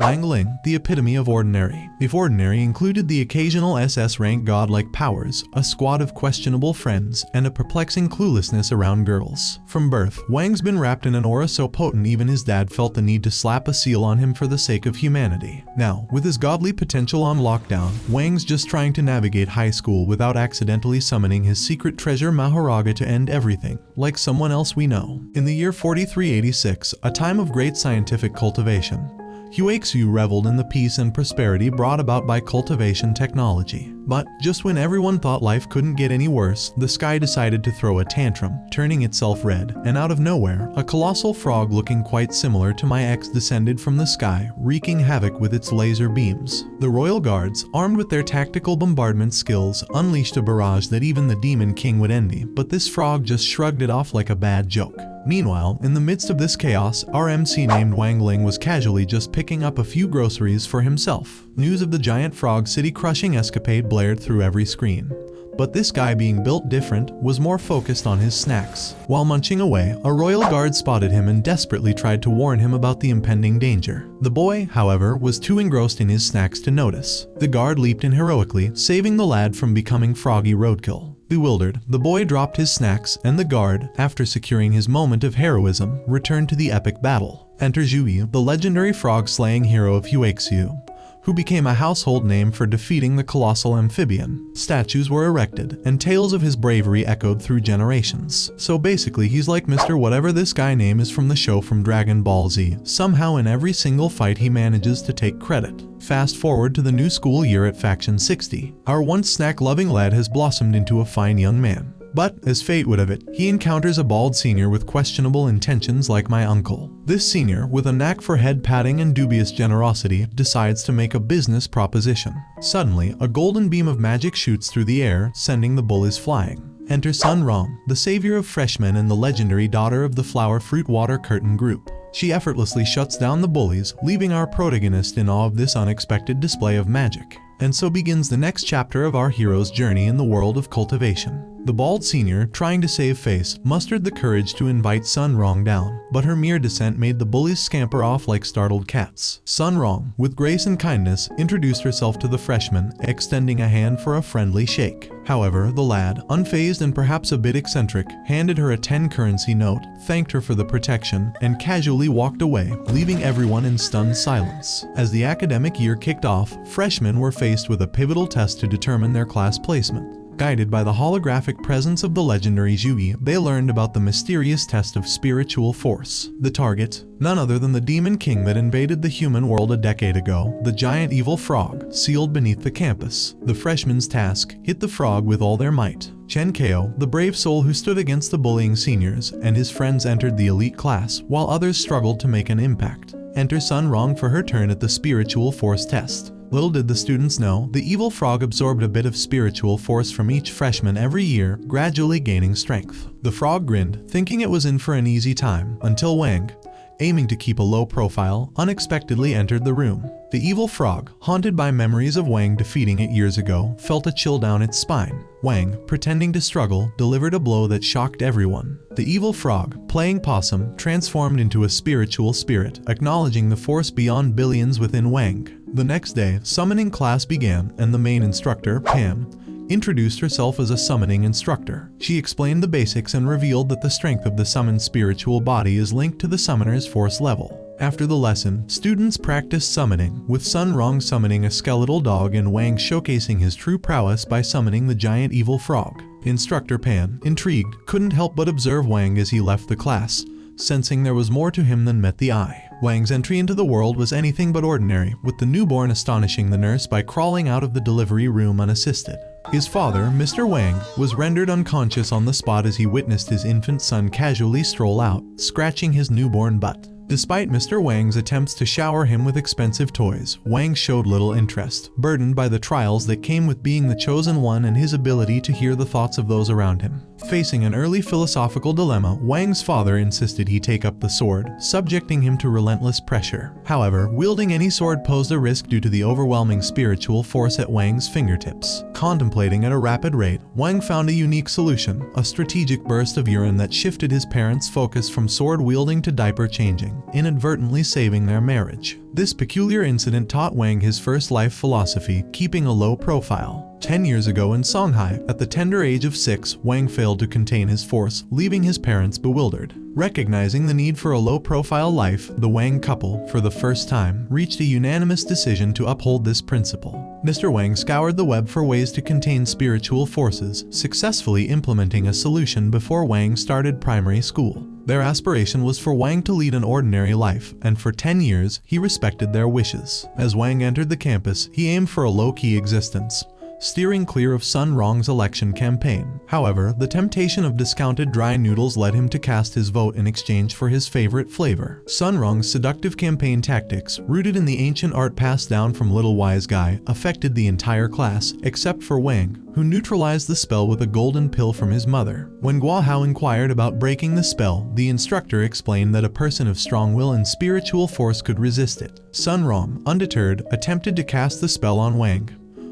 Wang Ling, the epitome of ordinary. If ordinary included the occasional SS-rank godlike powers, a squad of questionable friends, and a perplexing cluelessness around girls. From birth, Wang's been wrapped in an aura so potent even his dad felt the need to slap a seal on him for the sake of humanity. Now, with his godly potential on lockdown, Wang's just trying to navigate high school without accidentally summoning his secret treasure Maharaga to end everything, like someone else we know. In the year 4386, a time of great scientific cultivation, Huaxu reveled in the peace and prosperity brought about by cultivation technology. But just when everyone thought life couldn't get any worse, the sky decided to throw a tantrum, turning itself red, and out of nowhere, a colossal frog looking quite similar to my ex descended from the sky, wreaking havoc with its laser beams. The royal guards, armed with their tactical bombardment skills, unleashed a barrage that even the Demon King would envy, but this frog just shrugged it off like a bad joke. Meanwhile, in the midst of this chaos, our MC named Wang Ling was casually just picking up a few groceries for himself. News of the giant frog city-crushing escapade blared through every screen. But this guy, being built different, was more focused on his snacks. While munching away, a royal guard spotted him and desperately tried to warn him about the impending danger. The boy, however, was too engrossed in his snacks to notice. The guard leaped in heroically, saving the lad from becoming froggy roadkill. Bewildered, the boy dropped his snacks, and the guard, after securing his moment of heroism, returned to the epic battle. Enter Zhuyi, the legendary frog-slaying hero of Huaxu, who became a household name for defeating the colossal amphibian. Statues were erected, and tales of his bravery echoed through generations. So basically, he's like Mr. Whatever this guy name is from the show from Dragon Ball Z. Somehow in every single fight he manages to take credit. Fast forward to the new school year at Faction 60. Our once snack-loving lad has blossomed into a fine young man. But, as fate would have it, he encounters a bald senior with questionable intentions like my uncle. This senior, with a knack for head patting and dubious generosity, decides to make a business proposition. Suddenly, a golden beam of magic shoots through the air, sending the bullies flying. Enter Sun Rong, the savior of freshmen and the legendary daughter of the Flower Fruit Water Curtain group. She effortlessly shuts down the bullies, leaving our protagonist in awe of this unexpected display of magic. And so begins the next chapter of our hero's journey in the world of cultivation. The bald senior, trying to save face, mustered the courage to invite Sun Rong down, but her mere descent made the bullies scamper off like startled cats. Sun Rong, with grace and kindness, introduced herself to the freshman, extending a hand for a friendly shake. However, the lad, unfazed and perhaps a bit eccentric, handed her a 10-currency note, thanked her for the protection, and casually walked away, leaving everyone in stunned silence. As the academic year kicked off, freshmen were faced with a pivotal test to determine their class placement. Guided by the holographic presence of the legendary Zhuyi, they learned about the mysterious test of spiritual force. The target, none other than the Demon King that invaded the human world a decade ago, the giant evil frog, sealed beneath the campus. The freshmen's task: hit the frog with all their might. Chen Kao, the brave soul who stood against the bullying seniors, and his friends entered the elite class, while others struggled to make an impact. Enter Sun Rong for her turn at the spiritual force test. Little did the students know, the evil frog absorbed a bit of spiritual force from each freshman every year, gradually gaining strength. The frog grinned, thinking it was in for an easy time, until Wang, aiming to keep a low profile, unexpectedly entered the room. The evil frog, haunted by memories of Wang defeating it years ago, felt a chill down its spine. Wang, pretending to struggle, delivered a blow that shocked everyone. The evil frog, playing possum, transformed into a spiritual spirit, acknowledging the force beyond billions within Wang. The next day, summoning class began, and the main instructor, Pam, introduced herself as a summoning instructor. She explained the basics and revealed that the strength of the summoned spiritual body is linked to the summoner's force level. After the lesson, students practiced summoning, with Sun Rong summoning a skeletal dog and Wang showcasing his true prowess by summoning the giant evil frog. Instructor Pan, intrigued, couldn't help but observe Wang as he left the class, sensing there was more to him than met the eye. Wang's entry into the world was anything but ordinary, with the newborn astonishing the nurse by crawling out of the delivery room unassisted. His father, Mr. Wang, was rendered unconscious on the spot as he witnessed his infant son casually stroll out, scratching his newborn butt. Despite Mr. Wang's attempts to shower him with expensive toys, Wang showed little interest, burdened by the trials that came with being the chosen one and his ability to hear the thoughts of those around him. Facing an early philosophical dilemma, Wang's father insisted he take up the sword, subjecting him to relentless pressure. However, wielding any sword posed a risk due to the overwhelming spiritual force at Wang's fingertips. Contemplating at a rapid rate, Wang found a unique solution, a strategic burst of urine that shifted his parents' focus from sword wielding to diaper changing, inadvertently saving their marriage. This peculiar incident taught Wang his first life philosophy, keeping a low profile. 10 years ago in Shanghai, at the tender age of 6, Wang failed to contain his force, leaving his parents bewildered. Recognizing the need for a low-profile life, the Wang couple, for the first time, reached a unanimous decision to uphold this principle. Mr. Wang scoured the web for ways to contain spiritual forces, successfully implementing a solution before Wang started primary school. Their aspiration was for Wang to lead an ordinary life, and for 10 years, he respected their wishes. As Wang entered the campus, he aimed for a low-key existence, steering clear of Sun Rong's election campaign. However, the temptation of discounted dry noodles led him to cast his vote in exchange for his favorite flavor. Sun Rong's seductive campaign tactics, rooted in the ancient art passed down from Little Wise Guy, affected the entire class, except for Wang, who neutralized the spell with a golden pill from his mother. When Guo Hao inquired about breaking the spell, the instructor explained that a person of strong will and spiritual force could resist it. Sun Rong, undeterred, attempted to cast the spell on Wang,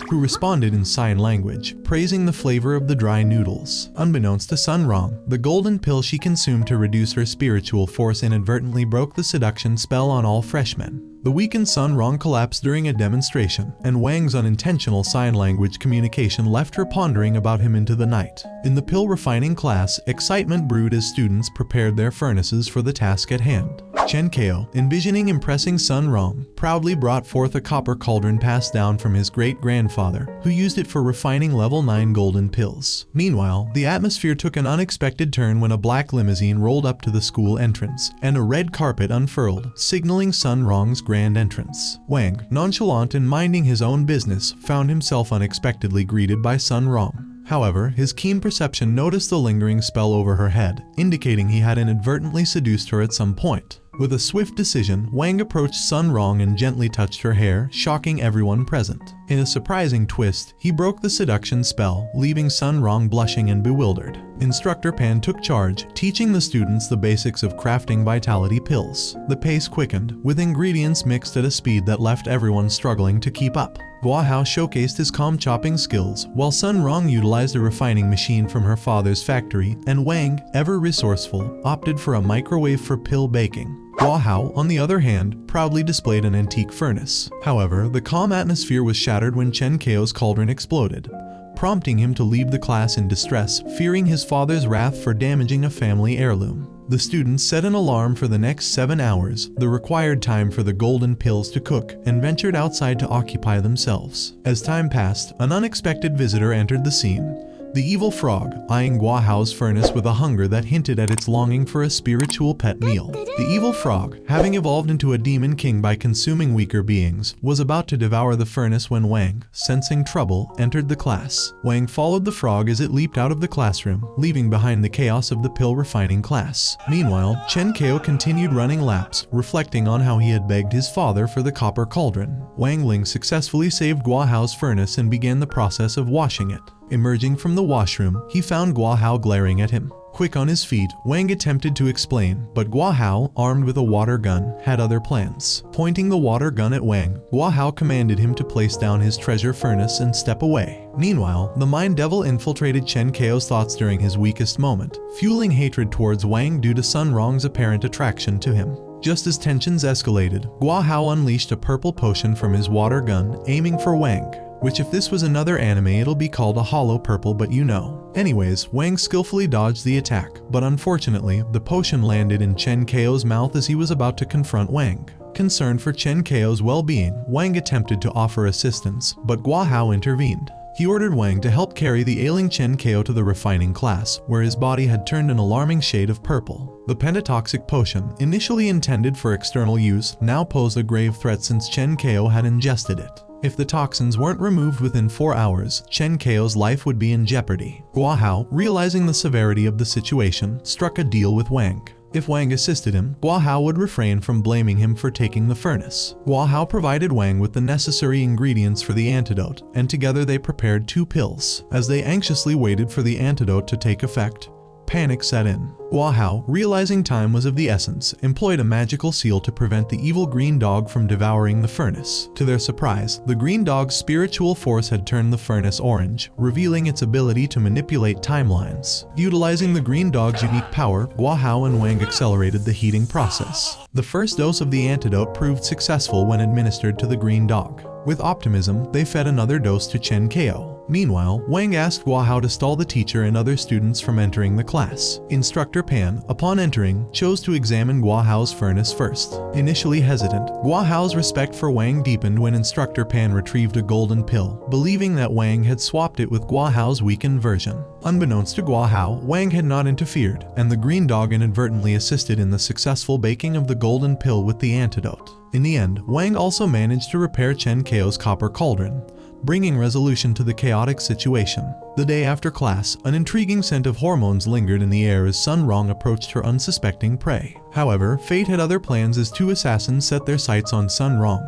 who responded in sign language, praising the flavor of the dry noodles. Unbeknownst to Sun Rong, the golden pill she consumed to reduce her spiritual force inadvertently broke the seduction spell on all freshmen. The weakened Sun Rong collapsed during a demonstration, and Wang's unintentional sign language communication left her pondering about him into the night. In the pill refining class, excitement brewed as students prepared their furnaces for the task at hand. Chen Kao, envisioning impressing Sun Rong, proudly brought forth a copper cauldron passed down from his great-grandfather, who used it for refining level 9 golden pills. Meanwhile, the atmosphere took an unexpected turn when a black limousine rolled up to the school entrance, and a red carpet unfurled, signaling Sun Rong's grand entrance. Wang, nonchalant and minding his own business, found himself unexpectedly greeted by Sun Rong. However, his keen perception noticed the lingering spell over her head, indicating he had inadvertently seduced her at some point. With a swift decision, Wang approached Sun Rong and gently touched her hair, shocking everyone present. In a surprising twist, he broke the seduction spell, leaving Sun Rong blushing and bewildered. Instructor Pan took charge, teaching the students the basics of crafting vitality pills. The pace quickened, with ingredients mixed at a speed that left everyone struggling to keep up. Guo Hao showcased his calm chopping skills, while Sun Rong utilized a refining machine from her father's factory, and Wang, ever resourceful, opted for a microwave for pill baking. Guo Hao, on the other hand, proudly displayed an antique furnace. However, the calm atmosphere was shattered when Chen Kao's cauldron exploded, prompting him to leave the class in distress, fearing his father's wrath for damaging a family heirloom. The students set an alarm for the next 7 hours, the required time for the golden pills to cook, and ventured outside to occupy themselves. As time passed, an unexpected visitor entered the scene. The evil frog, eyeing Guo Hao's furnace with a hunger that hinted at its longing for a spiritual pet meal. The evil frog, having evolved into a demon king by consuming weaker beings, was about to devour the furnace when Wang, sensing trouble, entered the class. Wang followed the frog as it leaped out of the classroom, leaving behind the chaos of the pill refining class. Meanwhile, Chen Kao continued running laps, reflecting on how he had begged his father for the copper cauldron. Wang Ling successfully saved Guo Hao's furnace and began the process of washing it. Emerging from the washroom, he found Guo Hao glaring at him. Quick on his feet, Wang attempted to explain, but Guo Hao, armed with a water gun, had other plans. Pointing the water gun at Wang, Guo Hao commanded him to place down his treasure furnace and step away. Meanwhile, the mind devil infiltrated Chen Kao's thoughts during his weakest moment, fueling hatred towards Wang due to Sun Rong's apparent attraction to him. Just as tensions escalated, Guo Hao unleashed a purple potion from his water gun, aiming for Wang, which if this was another anime it'll be called a hollow purple, but you know. Anyways, Wang skillfully dodged the attack, but unfortunately, the potion landed in Chen Kao's mouth as he was about to confront Wang. Concerned for Chen Kao's well-being, Wang attempted to offer assistance, but Guo Hao intervened. He ordered Wang to help carry the ailing Chen Kao to the refining class, where his body had turned an alarming shade of purple. The pentatoxic potion, initially intended for external use, now posed a grave threat since Chen Kao had ingested it. If the toxins weren't removed within 4 hours, Chen Kao's life would be in jeopardy. Guo Hao, realizing the severity of the situation, struck a deal with Wang. If Wang assisted him, Guo Hao would refrain from blaming him for taking the furnace. Guo Hao provided Wang with the necessary ingredients for the antidote, and together they prepared 2 pills. As they anxiously waited for the antidote to take effect, panic set in. Guahao, realizing time was of the essence, employed a magical seal to prevent the evil green dog from devouring the furnace. To their surprise, the green dog's spiritual force had turned the furnace orange, revealing its ability to manipulate timelines. Utilizing the green dog's unique power, Guahao and Wang accelerated the heating process. The first dose of the antidote proved successful when administered to the green dog. With optimism, they fed another dose to Chen Ko. Meanwhile, Wang asked Guahao to stall the teacher and other students from entering the class. Instructor Pan, upon entering, chose to examine Guahao's furnace first. Initially hesitant, Guahao's respect for Wang deepened when Instructor Pan retrieved a golden pill, believing that Wang had swapped it with Guahao's weakened version. Unbeknownst to Guahao, Wang had not interfered, and the green dog inadvertently assisted in the successful baking of the golden pill with the antidote. In the end, Wang also managed to repair Chen Ko's copper cauldron, bringing resolution to the chaotic situation. The day after class, an intriguing scent of hormones lingered in the air as Sun Rong approached her unsuspecting prey. However, fate had other plans as two assassins set their sights on Sun Rong,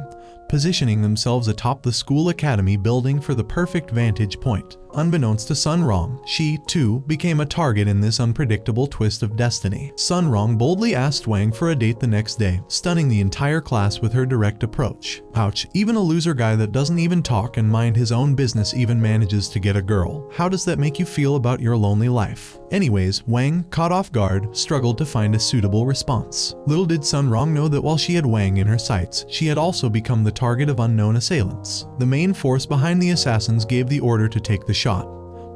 positioning themselves atop the school academy building for the perfect vantage point. Unbeknownst to Sun Rong, she, too, became a target in this unpredictable twist of destiny. Sun Rong boldly asked Wang for a date the next day, stunning the entire class with her direct approach. Ouch, even a loser guy that doesn't even talk and mind his own business even manages to get a girl. How does that make you feel about your lonely life? Anyways, Wang, caught off guard, struggled to find a suitable response. Little did Sun Rong know that while she had Wang in her sights, she had also become the target of unknown assailants. The main force behind the assassins gave the order to take the shot.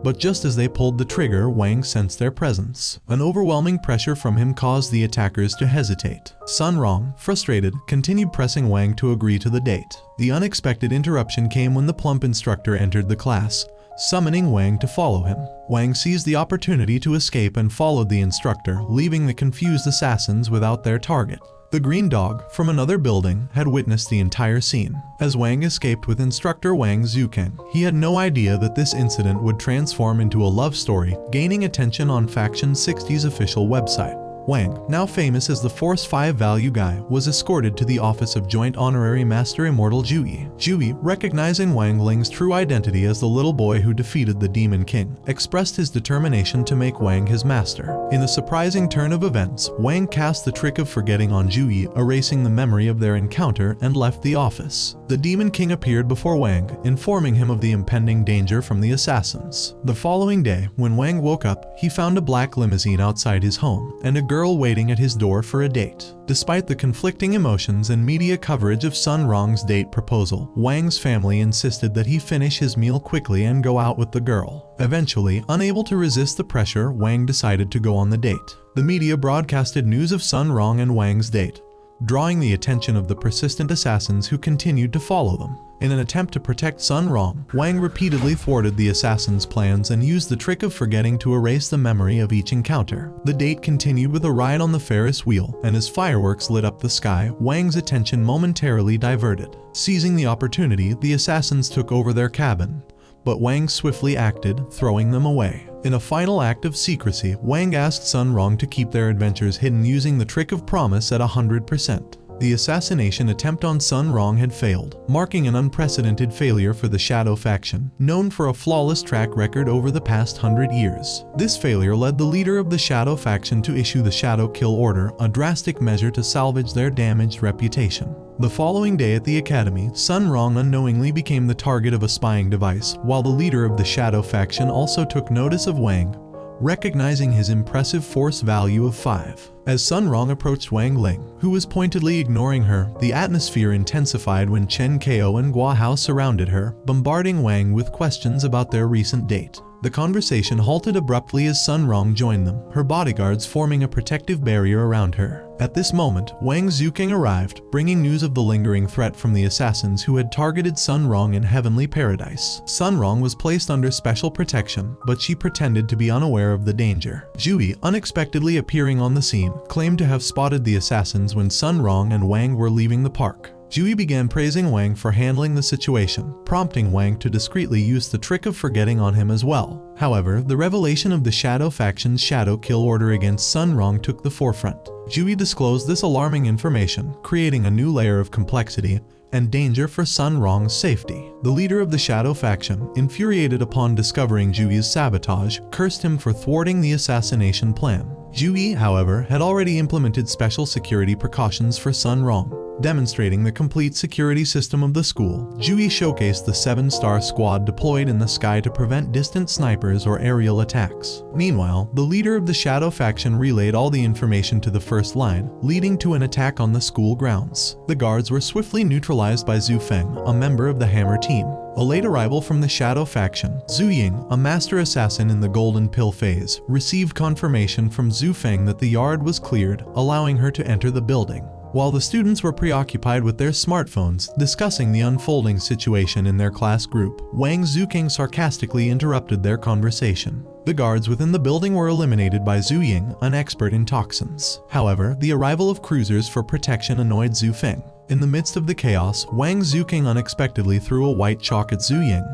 But just as they pulled the trigger, Wang sensed their presence. An overwhelming pressure from him caused the attackers to hesitate. Sun Rong, frustrated, continued pressing Wang to agree to the date. The unexpected interruption came when the plump instructor entered the class, summoning Wang to follow him. Wang seized the opportunity to escape and followed the instructor, leaving the confused assassins without their target. The green dog, from another building, had witnessed the entire scene. As Wang escaped with Instructor Wang Zukeng, he had no idea that this incident would transform into a love story, gaining attention on Faction 60's official website. Wang, now famous as the Force 5 value guy, was escorted to the office of Joint Honorary Master Immortal Jui. Jui, recognizing Wang Ling's true identity as the little boy who defeated the Demon King, expressed his determination to make Wang his master. In a surprising turn of events, Wang cast the trick of forgetting on Jui, erasing the memory of their encounter, and left the office. The Demon King appeared before Wang, informing him of the impending danger from the assassins. The following day, when Wang woke up, he found a black limousine outside his home, and a girl waiting at his door for a date. Despite the conflicting emotions and media coverage of Sun Rong's date proposal, Wang's family insisted that he finish his meal quickly and go out with the girl. Eventually, unable to resist the pressure, Wang decided to go on the date. The media broadcasted news of Sun Rong and Wang's date, drawing the attention of the persistent assassins who continued to follow them. In an attempt to protect Sun Rong, Wang repeatedly thwarted the assassins' plans and used the trick of forgetting to erase the memory of each encounter. The date continued with a ride on the Ferris wheel, and as fireworks lit up the sky, Wang's attention momentarily diverted. Seizing the opportunity, the assassins took over their cabin, but Wang swiftly acted, throwing them away. In a final act of secrecy, Wang asked Sun Rong to keep their adventures hidden using the trick of promise at 100%. The assassination attempt on Sun Rong had failed, marking an unprecedented failure for the Shadow faction, known for a flawless track record over the past 100 years. This failure led the leader of the Shadow faction to issue the Shadow Kill Order, a drastic measure to salvage their damaged reputation. The following day at the academy, Sun Rong unknowingly became the target of a spying device, while the leader of the Shadow faction also took notice of Wang, recognizing his impressive force value of 5. As Sun Rong approached Wang Ling, who was pointedly ignoring her, the atmosphere intensified when Chen Ko and Guahao surrounded her, bombarding Wang with questions about their recent date. The conversation halted abruptly as Sun Rong joined them, her bodyguards forming a protective barrier around her. At this moment, Wang Zukeng arrived, bringing news of the lingering threat from the assassins who had targeted Sun Rong in Heavenly Paradise. Sun Rong was placed under special protection, but she pretended to be unaware of the danger. Jui, unexpectedly appearing on the scene, claimed to have spotted the assassins when Sun Rong and Wang were leaving the park. Jui began praising Wang for handling the situation, prompting Wang to discreetly use the trick of forgetting on him as well. However, the revelation of the Shadow faction's Shadow Kill Order against Sun Rong took the forefront. Jui disclosed this alarming information, creating a new layer of complexity, and danger for Sun Rong's safety. The leader of the Shadow faction, infuriated upon discovering Juyi's sabotage, cursed him for thwarting the assassination plan. Juyi, however, had already implemented special security precautions for Sun Rong. Demonstrating the complete security system of the school, Juyi showcased the 7-star squad deployed in the sky to prevent distant snipers or aerial attacks. Meanwhile, the leader of the Shadow faction relayed all the information to the first line, leading to an attack on the school grounds. The guards were swiftly neutralized by Zhu Feng, a member of the Hammer team. A late arrival from the Shadow faction, Zhu Ying, a master assassin in the Golden Pill phase, received confirmation from Zhu Feng that the yard was cleared, allowing her to enter the building. While the students were preoccupied with their smartphones, discussing the unfolding situation in their class group, Wang Zuking sarcastically interrupted their conversation. The guards within the building were eliminated by Zhu Ying, an expert in toxins. However, the arrival of cruisers for protection annoyed Zhu Feng. In the midst of the chaos, Wang Zuking unexpectedly threw a white chalk at Zhu Ying,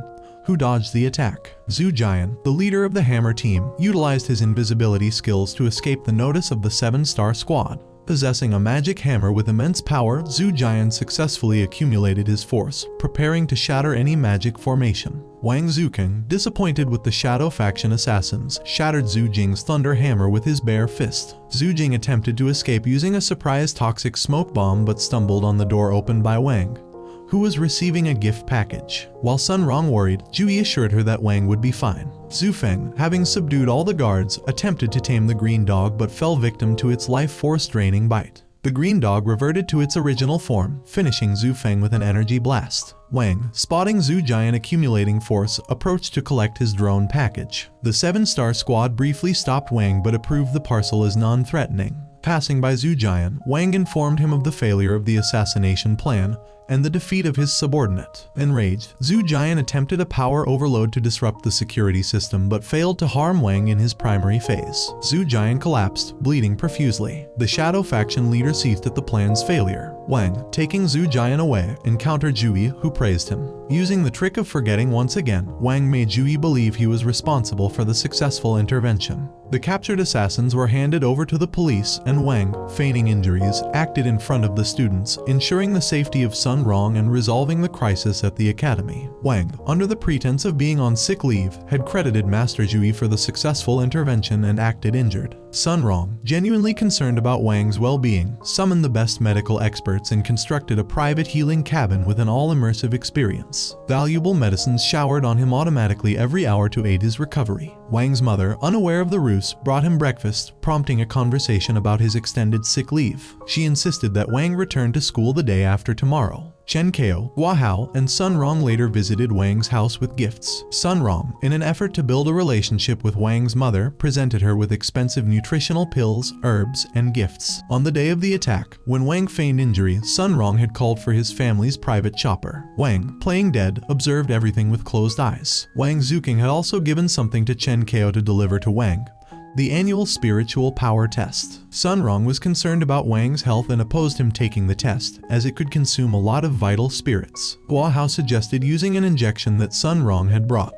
who dodged the attack. Zhu Jian, the leader of the Hammer team, utilized his invisibility skills to escape the notice of the 7-star squad. Possessing a magic hammer with immense power, Zhu Jian successfully accumulated his force, preparing to shatter any magic formation. Wang Zuking, disappointed with the Shadow faction assassins, shattered Zhu Jing's thunder hammer with his bare fist. Zhu Jing attempted to escape using a surprise toxic smoke bomb but stumbled on the door opened by Wang, who was receiving a gift package. While Sun Rong worried, Juyi assured her that Wang would be fine. Zhu Feng, having subdued all the guards, attempted to tame the green dog but fell victim to its life force draining bite. The green dog reverted to its original form, finishing Zhu Feng with an energy blast. Wang, spotting Zhu Jian accumulating force, approached to collect his drone package. The 7-star squad briefly stopped Wang but approved the parcel as non-threatening. Passing by Zhu Jian, Wang informed him of the failure of the assassination plan and the defeat of his subordinate. Enraged, Zhu Jian attempted a power overload to disrupt the security system but failed to harm Wang in his primary phase. Zhu Jian collapsed, bleeding profusely. The Shadow faction leader seethed at the plan's failure. Wang, taking Zhu Jian away, encountered Juyi, who praised him. Using the trick of forgetting once again, Wang made Juyi believe he was responsible for the successful intervention. The captured assassins were handed over to the police, and Wang, feigning injuries, acted in front of the students, ensuring the safety of Sun Rong and resolving the crisis at the academy. Wang, under the pretense of being on sick leave, had credited Master Juyi for the successful intervention and acted injured. Sun Rong, genuinely concerned about Wang's well-being, summoned the best medical experts and constructed a private healing cabin with an all-immersive experience. Valuable medicines showered on him automatically every hour to aid his recovery. Wang's mother, unaware of the ruse, brought him breakfast, prompting a conversation about his extended sick leave. She insisted that Wang return to school the day after tomorrow. Chen Kao, Hua Hao, and Sun Rong later visited Wang's house with gifts. Sun Rong, in an effort to build a relationship with Wang's mother, presented her with expensive nutritional pills, herbs, and gifts. On the day of the attack, when Wang feigned injury, Sun Rong had called for his family's private chopper. Wang, playing dead, observed everything with closed eyes. Wang Zuking had also given something to Chen Kao to deliver to Wang: the annual spiritual power test. Sun Rong was concerned about Wang's health and opposed him taking the test, as it could consume a lot of vital spirits. Hua Hao suggested using an injection that Sun Rong had brought,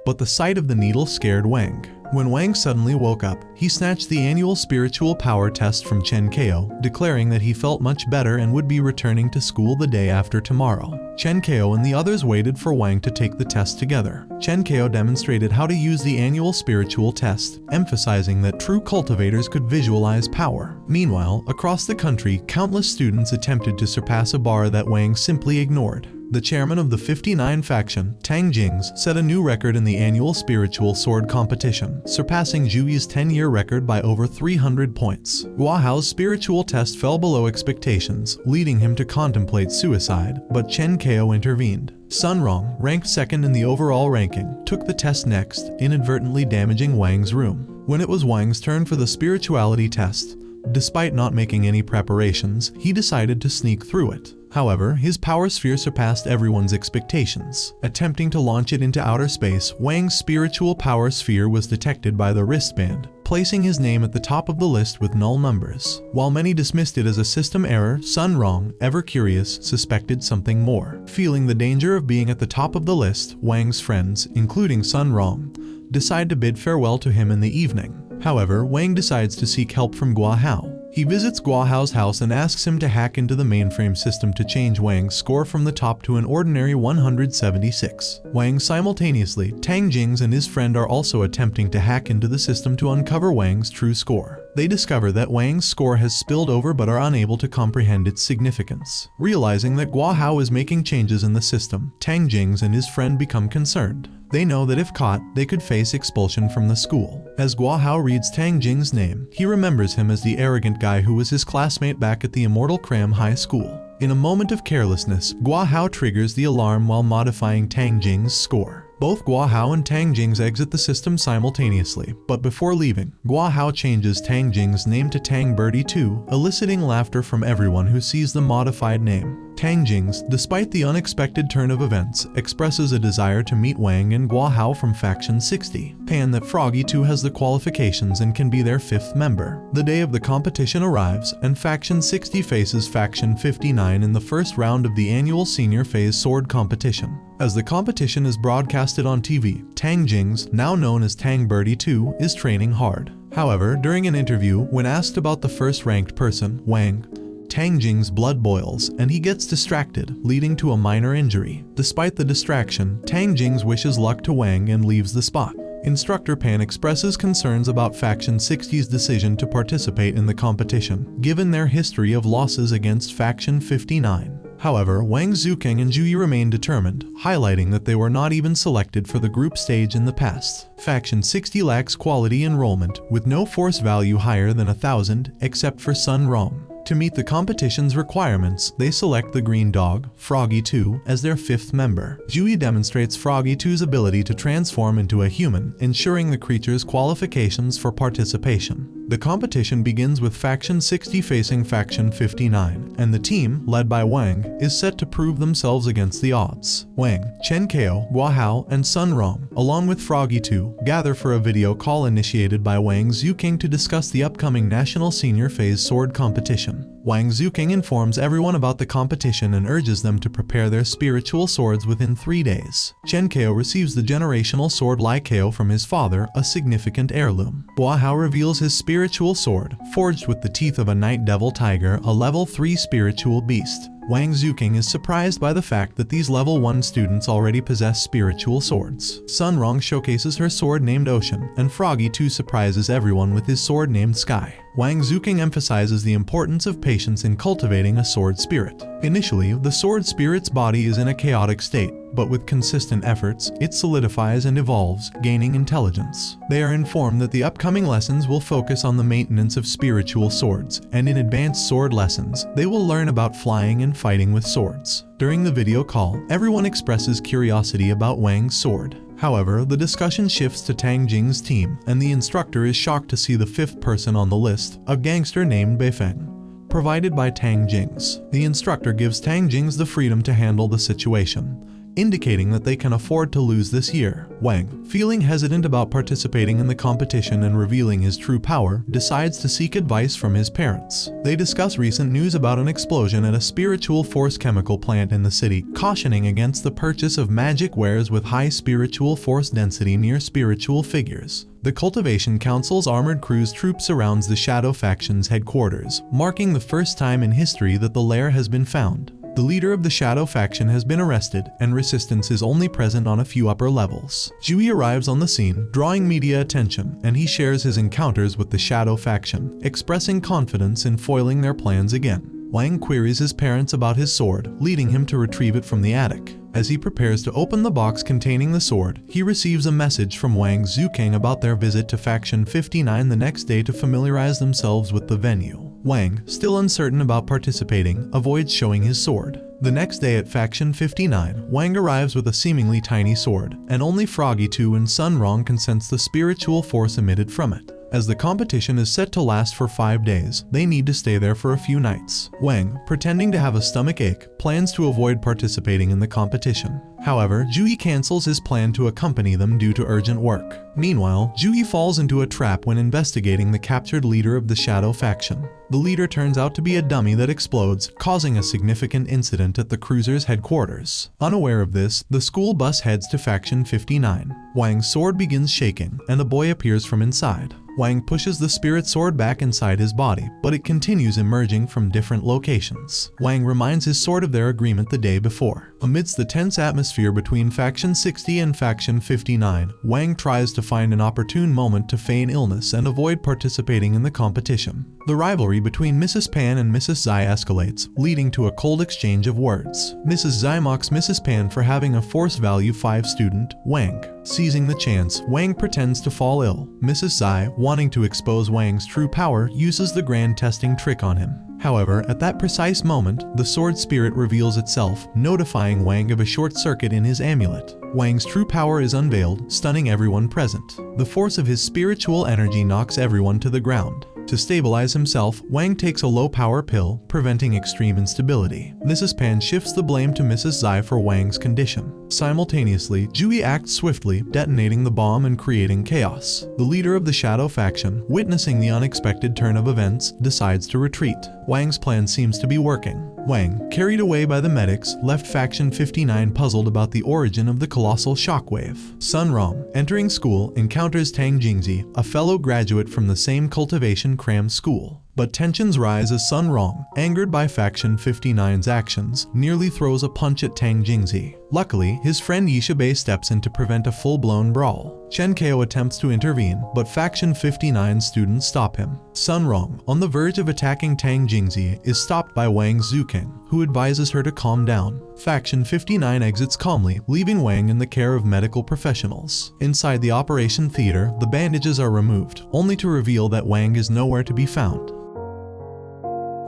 but the sight of the needle scared Wang. When Wang suddenly woke up, he snatched the annual spiritual power test from Chen Kao, declaring that he felt much better and would be returning to school the day after tomorrow. Chen Kao and the others waited for Wang to take the test together. Chen Kao demonstrated how to use the annual spiritual test, emphasizing that true cultivators could visualize power. Meanwhile, across the country, countless students attempted to surpass a bar that Wang simply ignored. The chairman of the 59 faction, Tang Jings, set a new record in the annual spiritual sword competition, surpassing Juyi's 10-year record by over 300 points. Hua Hao's spiritual test fell below expectations, leading him to contemplate suicide, but Chen Kao intervened. Sun Rong, ranked second in the overall ranking, took the test next, inadvertently damaging Wang's room. When it was Wang's turn for the spirituality test, despite not making any preparations, he decided to sneak through it. However, his power sphere surpassed everyone's expectations. Attempting to launch it into outer space, Wang's spiritual power sphere was detected by the wristband, placing his name at the top of the list with null numbers. While many dismissed it as a system error, Sun Rong, ever curious, suspected something more. Feeling the danger of being at the top of the list, Wang's friends, including Sun Rong, decide to bid farewell to him in the evening. However, Wang decides to seek help from Hua Hao. He visits Guahao's house and asks him to hack into the mainframe system to change Wang's score from the top to an ordinary 176. Wang simultaneously, Tang Jings and his friend are also attempting to hack into the system to uncover Wang's true score. They discover that Wang's score has spilled over but are unable to comprehend its significance. Realizing that Guahao is making changes in the system, Tang Jings and his friend become concerned. They know that if caught, they could face expulsion from the school. As Guahao reads Tang Jing's name, he remembers him as the arrogant guy who was his classmate back at the Immortal Cram High School. In a moment of carelessness, Guahao triggers the alarm while modifying Tang Jing's score. Both Guahao and Tang Jings exit the system simultaneously, but before leaving, Guahao changes Tang Jing's name to Tang Birdie 2, eliciting laughter from everyone who sees the modified name. Tang Jings, despite the unexpected turn of events, expresses a desire to meet Wang and Guahao from Faction 60, and that Froggy 2 has the qualifications and can be their 5th member. The day of the competition arrives, and Faction 60 faces Faction 59 in the first round of the annual Senior Phase Sword Competition. As the competition is broadcasted on TV, Tang Jings, now known as Tang Birdie 2, is training hard. However, during an interview, when asked about the first-ranked person, Wang, Tang Jing's blood boils, and he gets distracted, leading to a minor injury. Despite the distraction, Tang Jings wishes luck to Wang and leaves the spot. Instructor Pan expresses concerns about Faction 60's decision to participate in the competition, given their history of losses against Faction 59. However, Wang Zukeng and Zhuyi remain determined, highlighting that they were not even selected for the group stage in the past. Faction 60 lacks quality enrollment, with no force value higher than 1,000, except for Sun Rong. To meet the competition's requirements, they select the green dog, Froggy 2, as their 5th member. Zhuyi demonstrates Froggy 2's ability to transform into a human, ensuring the creature's qualifications for participation. The competition begins with Faction 60 facing Faction 59, and the team, led by Wang, is set to prove themselves against the odds. Wang, Chen Kao, Guahao, and Sun Rong, along with Froggy 2, gather for a video call initiated by Wang Zuking to discuss the upcoming National Senior Phase Sword Competition. Wang Zuking informs everyone about the competition and urges them to prepare their spiritual swords within 3 days. Chen Kao receives the generational sword Lai Kao from his father, a significant heirloom. Guahao reveals his spiritual sword, forged with the teeth of a night devil tiger, a level 3 spiritual beast. Wang Zuking is surprised by the fact that these level 1 students already possess spiritual swords. Sun Rong showcases her sword named Ocean, and Froggy 2 surprises everyone with his sword named Sky. Wang Zuking emphasizes the importance of patience in cultivating a sword spirit. Initially, the sword spirit's body is in a chaotic state, but with consistent efforts, it solidifies and evolves, gaining intelligence. They are informed that the upcoming lessons will focus on the maintenance of spiritual swords, and in advanced sword lessons, they will learn about flying and fighting with swords. During the video call, everyone expresses curiosity about Wang's sword. However, the discussion shifts to Tang Jing's team, and the instructor is shocked to see the 5th person on the list, a gangster named Beifeng. Provided by Tang Jings, the instructor gives Tang Jings the freedom to handle the situation, indicating that they can afford to lose this year. Wang, feeling hesitant about participating in the competition and revealing his true power, decides to seek advice from his parents. They discuss recent news about an explosion at a spiritual force chemical plant in the city, cautioning against the purchase of magic wares with high spiritual force density near spiritual figures. The Cultivation Council's armored cruise troop surrounds the Shadow Faction's headquarters, marking the first time in history that the lair has been found. The leader of the Shadow Faction has been arrested, and resistance is only present on a few upper levels. Zhuyi arrives on the scene, drawing media attention, and he shares his encounters with the Shadow Faction, expressing confidence in foiling their plans again. Wang queries his parents about his sword, leading him to retrieve it from the attic. As he prepares to open the box containing the sword, he receives a message from Wang Zukeng about their visit to Faction 59 the next day to familiarize themselves with the venue. Wang, still uncertain about participating, avoids showing his sword. The next day at Faction 59, Wang arrives with a seemingly tiny sword, and only Froggy 2 and Sun Rong can sense the spiritual force emitted from it. As the competition is set to last for 5 days, they need to stay there for a few nights. Wang, pretending to have a stomach ache, plans to avoid participating in the competition. However, Jui cancels his plan to accompany them due to urgent work. Meanwhile, Jui falls into a trap when investigating the captured leader of the Shadow faction. The leader turns out to be a dummy that explodes, causing a significant incident at the cruiser's headquarters. Unaware of this, the school bus heads to Faction 59. Wang's sword begins shaking, and a boy appears from inside. Wang pushes the spirit sword back inside his body, but it continues emerging from different locations. Wang reminds his sword of their agreement the day before. Amidst the tense atmosphere between Faction 60 and Faction 59, Wang tries to find an opportune moment to feign illness and avoid participating in the competition. The rivalry between Mrs. Pan and Mrs. Zai escalates, leading to a cold exchange of words. Mrs. Zai mocks Mrs. Pan for having a force value 5 student, Wang. Seizing the chance, Wang pretends to fall ill. Mrs. Zai, wanting to expose Wang's true power, uses the grand testing trick on him. However, at that precise moment, the sword spirit reveals itself, notifying Wang of a short circuit in his amulet. Wang's true power is unveiled, stunning everyone present. The force of his spiritual energy knocks everyone to the ground. To stabilize himself, Wang takes a low-power pill, preventing extreme instability. Mrs. Pan shifts the blame to Mrs. Zai for Wang's condition. Simultaneously, Jui acts swiftly, detonating the bomb and creating chaos. The leader of the Shadow faction, witnessing the unexpected turn of events, decides to retreat. Wang's plan seems to be working. Wang, carried away by the medics, left Faction 59 puzzled about the origin of the colossal shockwave. Sun Rong, entering school, encounters Tang Jingzi, a fellow graduate from the same cultivation cram school. But tensions rise as Sun Rong, angered by Faction 59's actions, nearly throws a punch at Tang Jingzi. Luckily, his friend Yishabei steps in to prevent a full-blown brawl. Chen Kao attempts to intervene, but Faction 59 students stop him. Sun Rong, on the verge of attacking Tang Jingzi, is stopped by Wang Zuking, who advises her to calm down. Faction 59 exits calmly, leaving Wang in the care of medical professionals. Inside the operation theater, the bandages are removed, only to reveal that Wang is nowhere to be found.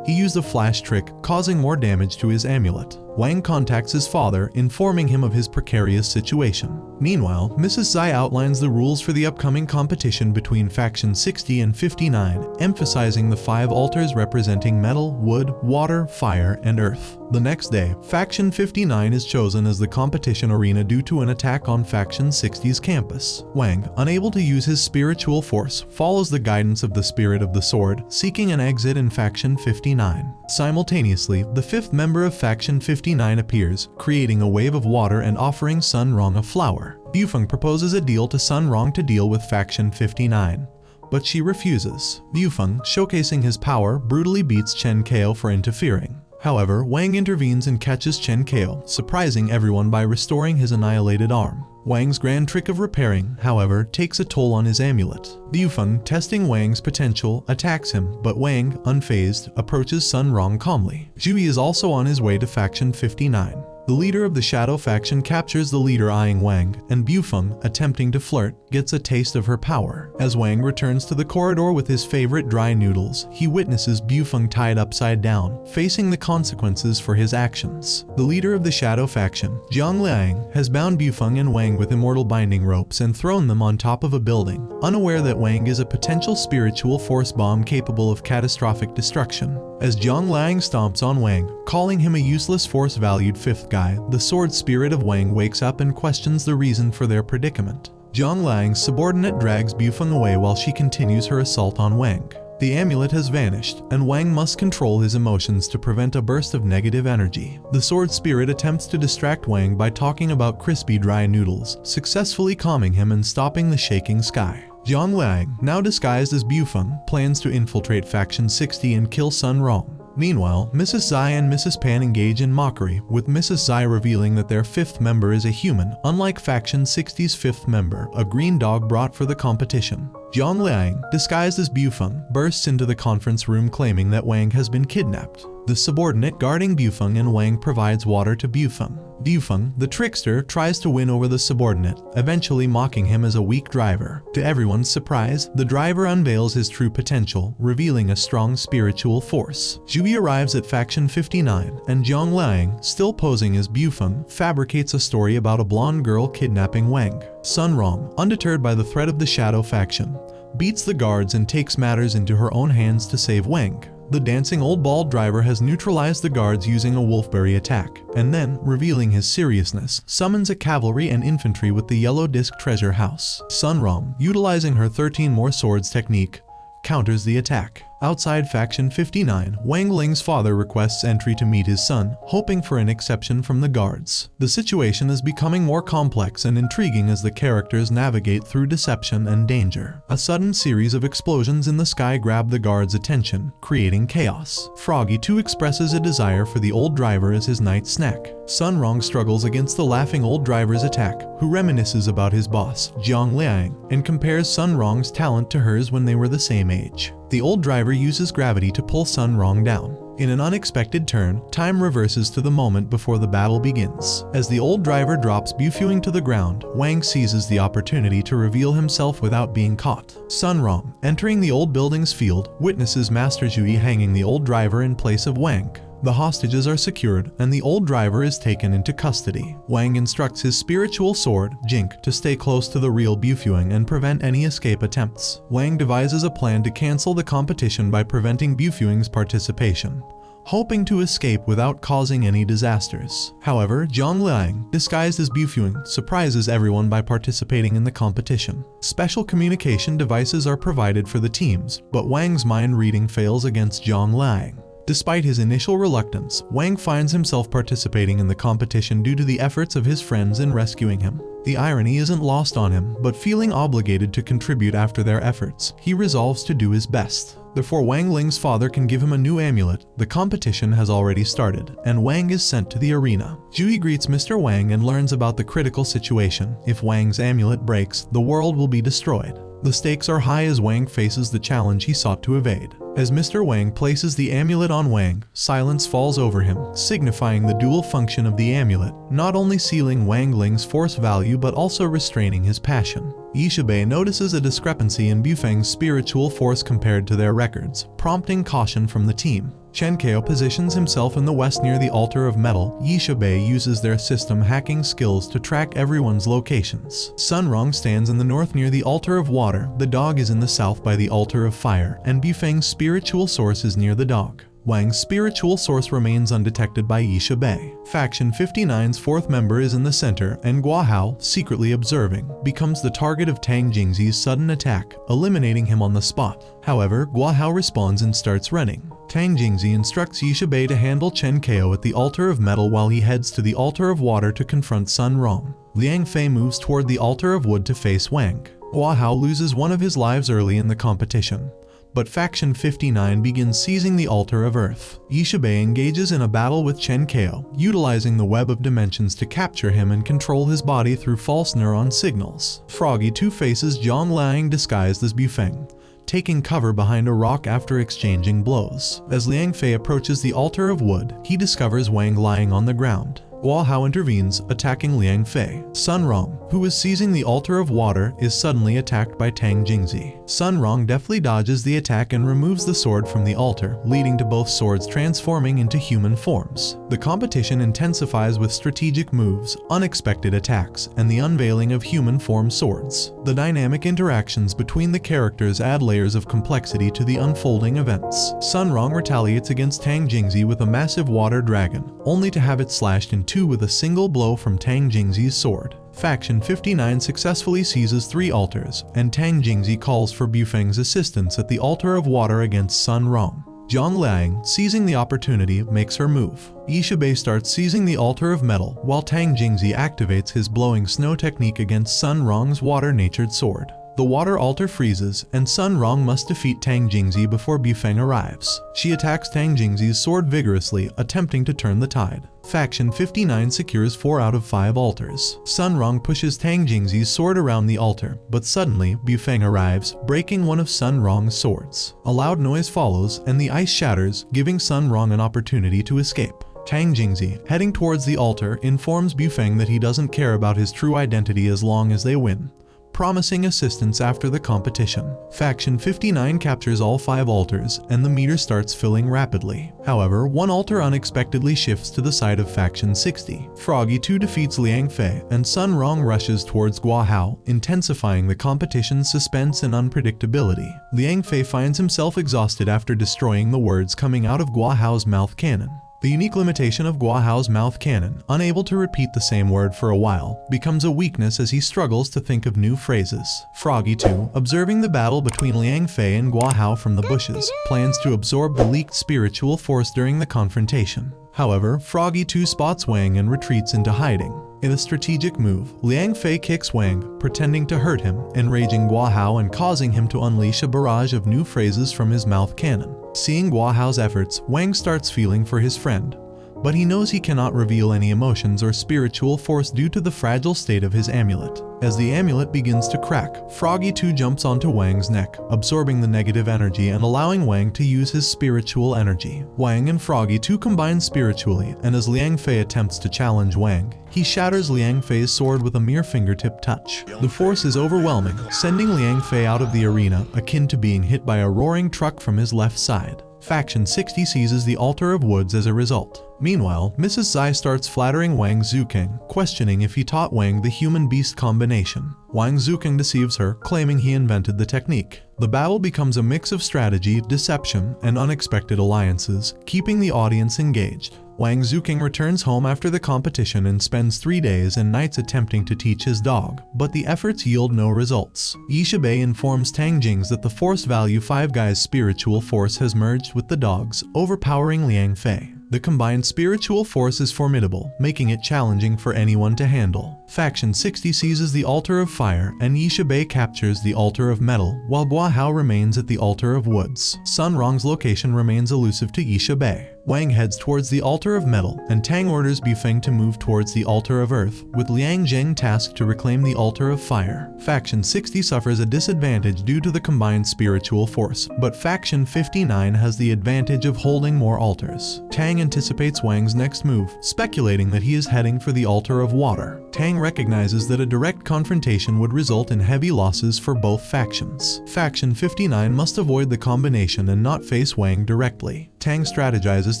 He used a flash trick, causing more damage to his amulet. Wang contacts his father, informing him of his precarious situation. Meanwhile, Mrs. Zai outlines the rules for the upcoming competition between Faction 60 and 59, emphasizing the 5 altars representing metal, wood, water, fire, and earth. The next day, Faction 59 is chosen as the competition arena due to an attack on Faction 60's campus. Wang, unable to use his spiritual force, follows the guidance of the Spirit of the Sword, seeking an exit in Faction 59. Simultaneously, the 5th member of Faction 59 appears, creating a wave of water and offering Sun Rong a flower. Bufeng proposes a deal to Sun Rong to deal with Faction 59, but she refuses. Bufeng, showcasing his power, brutally beats Chen Kao for interfering. However, Wang intervenes and catches Chen Kao, surprising everyone by restoring his annihilated arm. Wang's grand trick of repairing, however, takes a toll on his amulet. Bufeng, testing Wang's potential, attacks him, but Wang, unfazed, approaches Sun Rong calmly. Jui is also on his way to Faction 59. The leader of the Shadow faction captures the leader eyeing Wang, and Bufeng, attempting to flirt, gets a taste of her power. As Wang returns to the corridor with his favorite dry noodles, he witnesses Bufeng tied upside down, facing the consequences for his actions. The leader of the Shadow faction, Jiang Liang, has bound Bufeng and Wang with immortal binding ropes and thrown them on top of a building, unaware that Wang is a potential spiritual force bomb capable of catastrophic destruction. As Jiang Liang stomps on Wang, calling him a useless force-valued 5th guy, the sword spirit of Wang wakes up and questions the reason for their predicament. Jiang Liang's subordinate drags Bufeng away while she continues her assault on Wang. The amulet has vanished, and Wang must control his emotions to prevent a burst of negative energy. The sword spirit attempts to distract Wang by talking about crispy dry noodles, successfully calming him and stopping the shaking sky. Jiang Liang, now disguised as Bufeng, plans to infiltrate Faction 60 and kill Sun Rong. Meanwhile, Mrs. Zai and Mrs. Pan engage in mockery, with Mrs. Zai revealing that their 5th member is a human, unlike Faction 60's 5th member, a green dog brought for the competition. Jiang Liang, disguised as Bufeng, bursts into the conference room claiming that Wang has been kidnapped. The subordinate guarding Bufeng and Wang provides water to Bufeng. Bufeng, the trickster, tries to win over the subordinate, eventually mocking him as a weak driver. To everyone's surprise, the driver unveils his true potential, revealing a strong spiritual force. Jui arrives at Faction 59, and Jiang Liang, still posing as Bufeng, fabricates a story about a blonde girl kidnapping Wang. Sun Rong, undeterred by the threat of the Shadow faction, beats the guards and takes matters into her own hands to save Wang. The dancing old bald driver has neutralized the guards using a wolfberry attack, and then, revealing his seriousness, summons a cavalry and infantry with the yellow disc treasure house. Sunrong, utilizing her 13 more swords technique, counters the attack. Outside Faction 59, Wang Ling's father requests entry to meet his son, hoping for an exception from the guards. The situation is becoming more complex and intriguing as the characters navigate through deception and danger. A sudden series of explosions in the sky grab the guards' attention, creating chaos. Froggy too expresses a desire for the old driver as his night snack. Sunrong struggles against the laughing old driver's attack, who reminisces about his boss, Zhang Liang, and compares Sunrong's talent to hers when they were the same age. The old driver uses gravity to pull Sunrong down. In an unexpected turn, time reverses to the moment before the battle begins. As the old driver drops Bufuing to the ground, Wang seizes the opportunity to reveal himself without being caught. Sunrong, entering the old building's field, witnesses Master Zhui hanging the old driver in place of Wang. The hostages are secured, and the old driver is taken into custody. Wang instructs his spiritual sword, Jink, to stay close to the real Bufuing and prevent any escape attempts. Wang devises a plan to cancel the competition by preventing Bufuing's participation, hoping to escape without causing any disasters. However, Zhang Liang, disguised as Bufuing, surprises everyone by participating in the competition. Special communication devices are provided for the teams, but Wang's mind reading fails against Zhang Liang. Despite his initial reluctance, Wang finds himself participating in the competition due to the efforts of his friends in rescuing him. The irony isn't lost on him, but feeling obligated to contribute after their efforts, he resolves to do his best. Before Wang Ling's father can give him a new amulet, the competition has already started, and Wang is sent to the arena. Zhui greets Mr. Wang and learns about the critical situation. If Wang's amulet breaks, the world will be destroyed. The stakes are high as Wang faces the challenge he sought to evade. As Mr. Wang places the amulet on Wang, silence falls over him, signifying the dual function of the amulet, not only sealing Wang Ling's force value but also restraining his passion. Yishibe notices a discrepancy in Bufeng's spiritual force compared to their records, prompting caution from the team. Chenkeo positions himself in the west near the altar of metal. Yishibe uses their system hacking skills to track everyone's locations. Sunrong stands in the north near the altar of water, the dog is in the south by the altar of fire, and Bufeng's spiritual source is near the dog. Wang's spiritual source remains undetected by Yishibe. Faction 59's fourth member is in the center, and Guahao, secretly observing, becomes the target of Tang Jingzi's sudden attack, eliminating him on the spot. However, Guahao responds and starts running. Tang Jingzi instructs Yishibe to handle Chenkeo at the altar of metal while he heads to the altar of water to confront Sunrong. Liang Fei moves toward the altar of wood to face Wang. Guahao loses one of his lives early in the competition, but Faction 59 begins seizing the altar of Earth. Yishibe engages in a battle with Chenkeo, utilizing the web of dimensions to capture him and control his body through false neuron signals. Froggy too faces Zhang Liang disguised as Bufeng, taking cover behind a rock after exchanging blows. As Liang Fei approaches the altar of wood, he discovers Wang lying on the ground. Guahao intervenes, attacking Liang Fei. Sunrong, who is seizing the altar of water, is suddenly attacked by Tang Jingzi. Sunrong deftly dodges the attack and removes the sword from the altar, leading to both swords transforming into human forms. The competition intensifies with strategic moves, unexpected attacks, and the unveiling of human form swords. The dynamic interactions between the characters add layers of complexity to the unfolding events. Sunrong retaliates against Tang Jingzi with a massive water dragon, only to have it slashed in two with a single blow from Tang Jingzi's sword. Faction 59 successfully seizes 3 altars, and Tang Jingzi calls for Bufeng's assistance at the altar of water against Sunrong. Zhang Liang, seizing the opportunity, makes her move. Yishibe starts seizing the altar of metal, while Tang Jingzi activates his blowing snow technique against Sunrong's water-natured sword. The water altar freezes, and Sunrong must defeat Tang Jingzi before Bufeng arrives. She attacks Tang Jingzi's sword vigorously, attempting to turn the tide. Faction 59 secures 4 out of 5 altars. Sunrong pushes Tang Jingzi's sword around the altar, but suddenly Bufeng arrives, breaking one of Sunrong's swords. A loud noise follows, and the ice shatters, giving Sunrong an opportunity to escape. Tang Jingzi, heading towards the altar, informs Bufeng that he doesn't care about his true identity as long as they win. promising assistance after the competition. Faction 59 captures all 5 altars, and the meter starts filling rapidly. However, one altar unexpectedly shifts to the side of Faction 60. Froggy 2 defeats Liang Fei, and Sun Rong rushes towards Guo Hao, intensifying the competition's suspense and unpredictability. Liang Fei finds himself exhausted after destroying the words coming out of Guo Hao's mouth cannon. The unique limitation of Guo Hao's mouth cannon, unable to repeat the same word for a while, becomes a weakness as he struggles to think of new phrases. Froggy 2, observing the battle between Liang Fei and Guo Hao from the bushes, plans to absorb the leaked spiritual force during the confrontation. However, Froggy 2 spots Wang and retreats into hiding. In a strategic move, Liang Fei kicks Wang, pretending to hurt him, enraging Guo Hao and causing him to unleash a barrage of new phrases from his mouth cannon. Seeing Guo Hao's efforts, Wang starts feeling for his friend, but he knows he cannot reveal any emotions or spiritual force due to the fragile state of his amulet. As the amulet begins to crack, Froggy 2 jumps onto Wang's neck, absorbing the negative energy and allowing Wang to use his spiritual energy. Wang and Froggy 2 combine spiritually, and as Liang Fei attempts to challenge Wang, he shatters Liang Fei's sword with a mere fingertip touch. The force is overwhelming, sending Liang Fei out of the arena, akin to being hit by a roaring truck from his left side. Faction 60 seizes the Altar of Woods as a result. Meanwhile, Mrs. Zai starts flattering Wang Zuking, questioning if he taught Wang the human-beast combination. Wang Zuking deceives her, claiming he invented the technique. The battle becomes a mix of strategy, deception, and unexpected alliances, keeping the audience engaged. Wang Zuking returns home after the competition and spends 3 days and nights attempting to teach his dog, but the efforts yield no results. Yishibe informs Tang Jings that the force value 5 Guy's spiritual force has merged with the dog's, overpowering Liang Fei. The combined spiritual force is formidable, making it challenging for anyone to handle. Faction 60 seizes the Altar of Fire, and Yishibe captures the Altar of Metal, while Guo Hao remains at the Altar of Woods. Sun Rong's location remains elusive to Yishibe. Wang heads towards the Altar of Metal, and Tang orders Bufeng to move towards the Altar of Earth, with Liang Zheng tasked to reclaim the Altar of Fire. Faction 60 suffers a disadvantage due to the combined spiritual force, but Faction 59 has the advantage of holding more altars. Tang anticipates Wang's next move, speculating that he is heading for the Altar of Water. Tang recognizes that a direct confrontation would result in heavy losses for both factions. Faction 59 must avoid the combination and not face Wang directly. Tang strategizes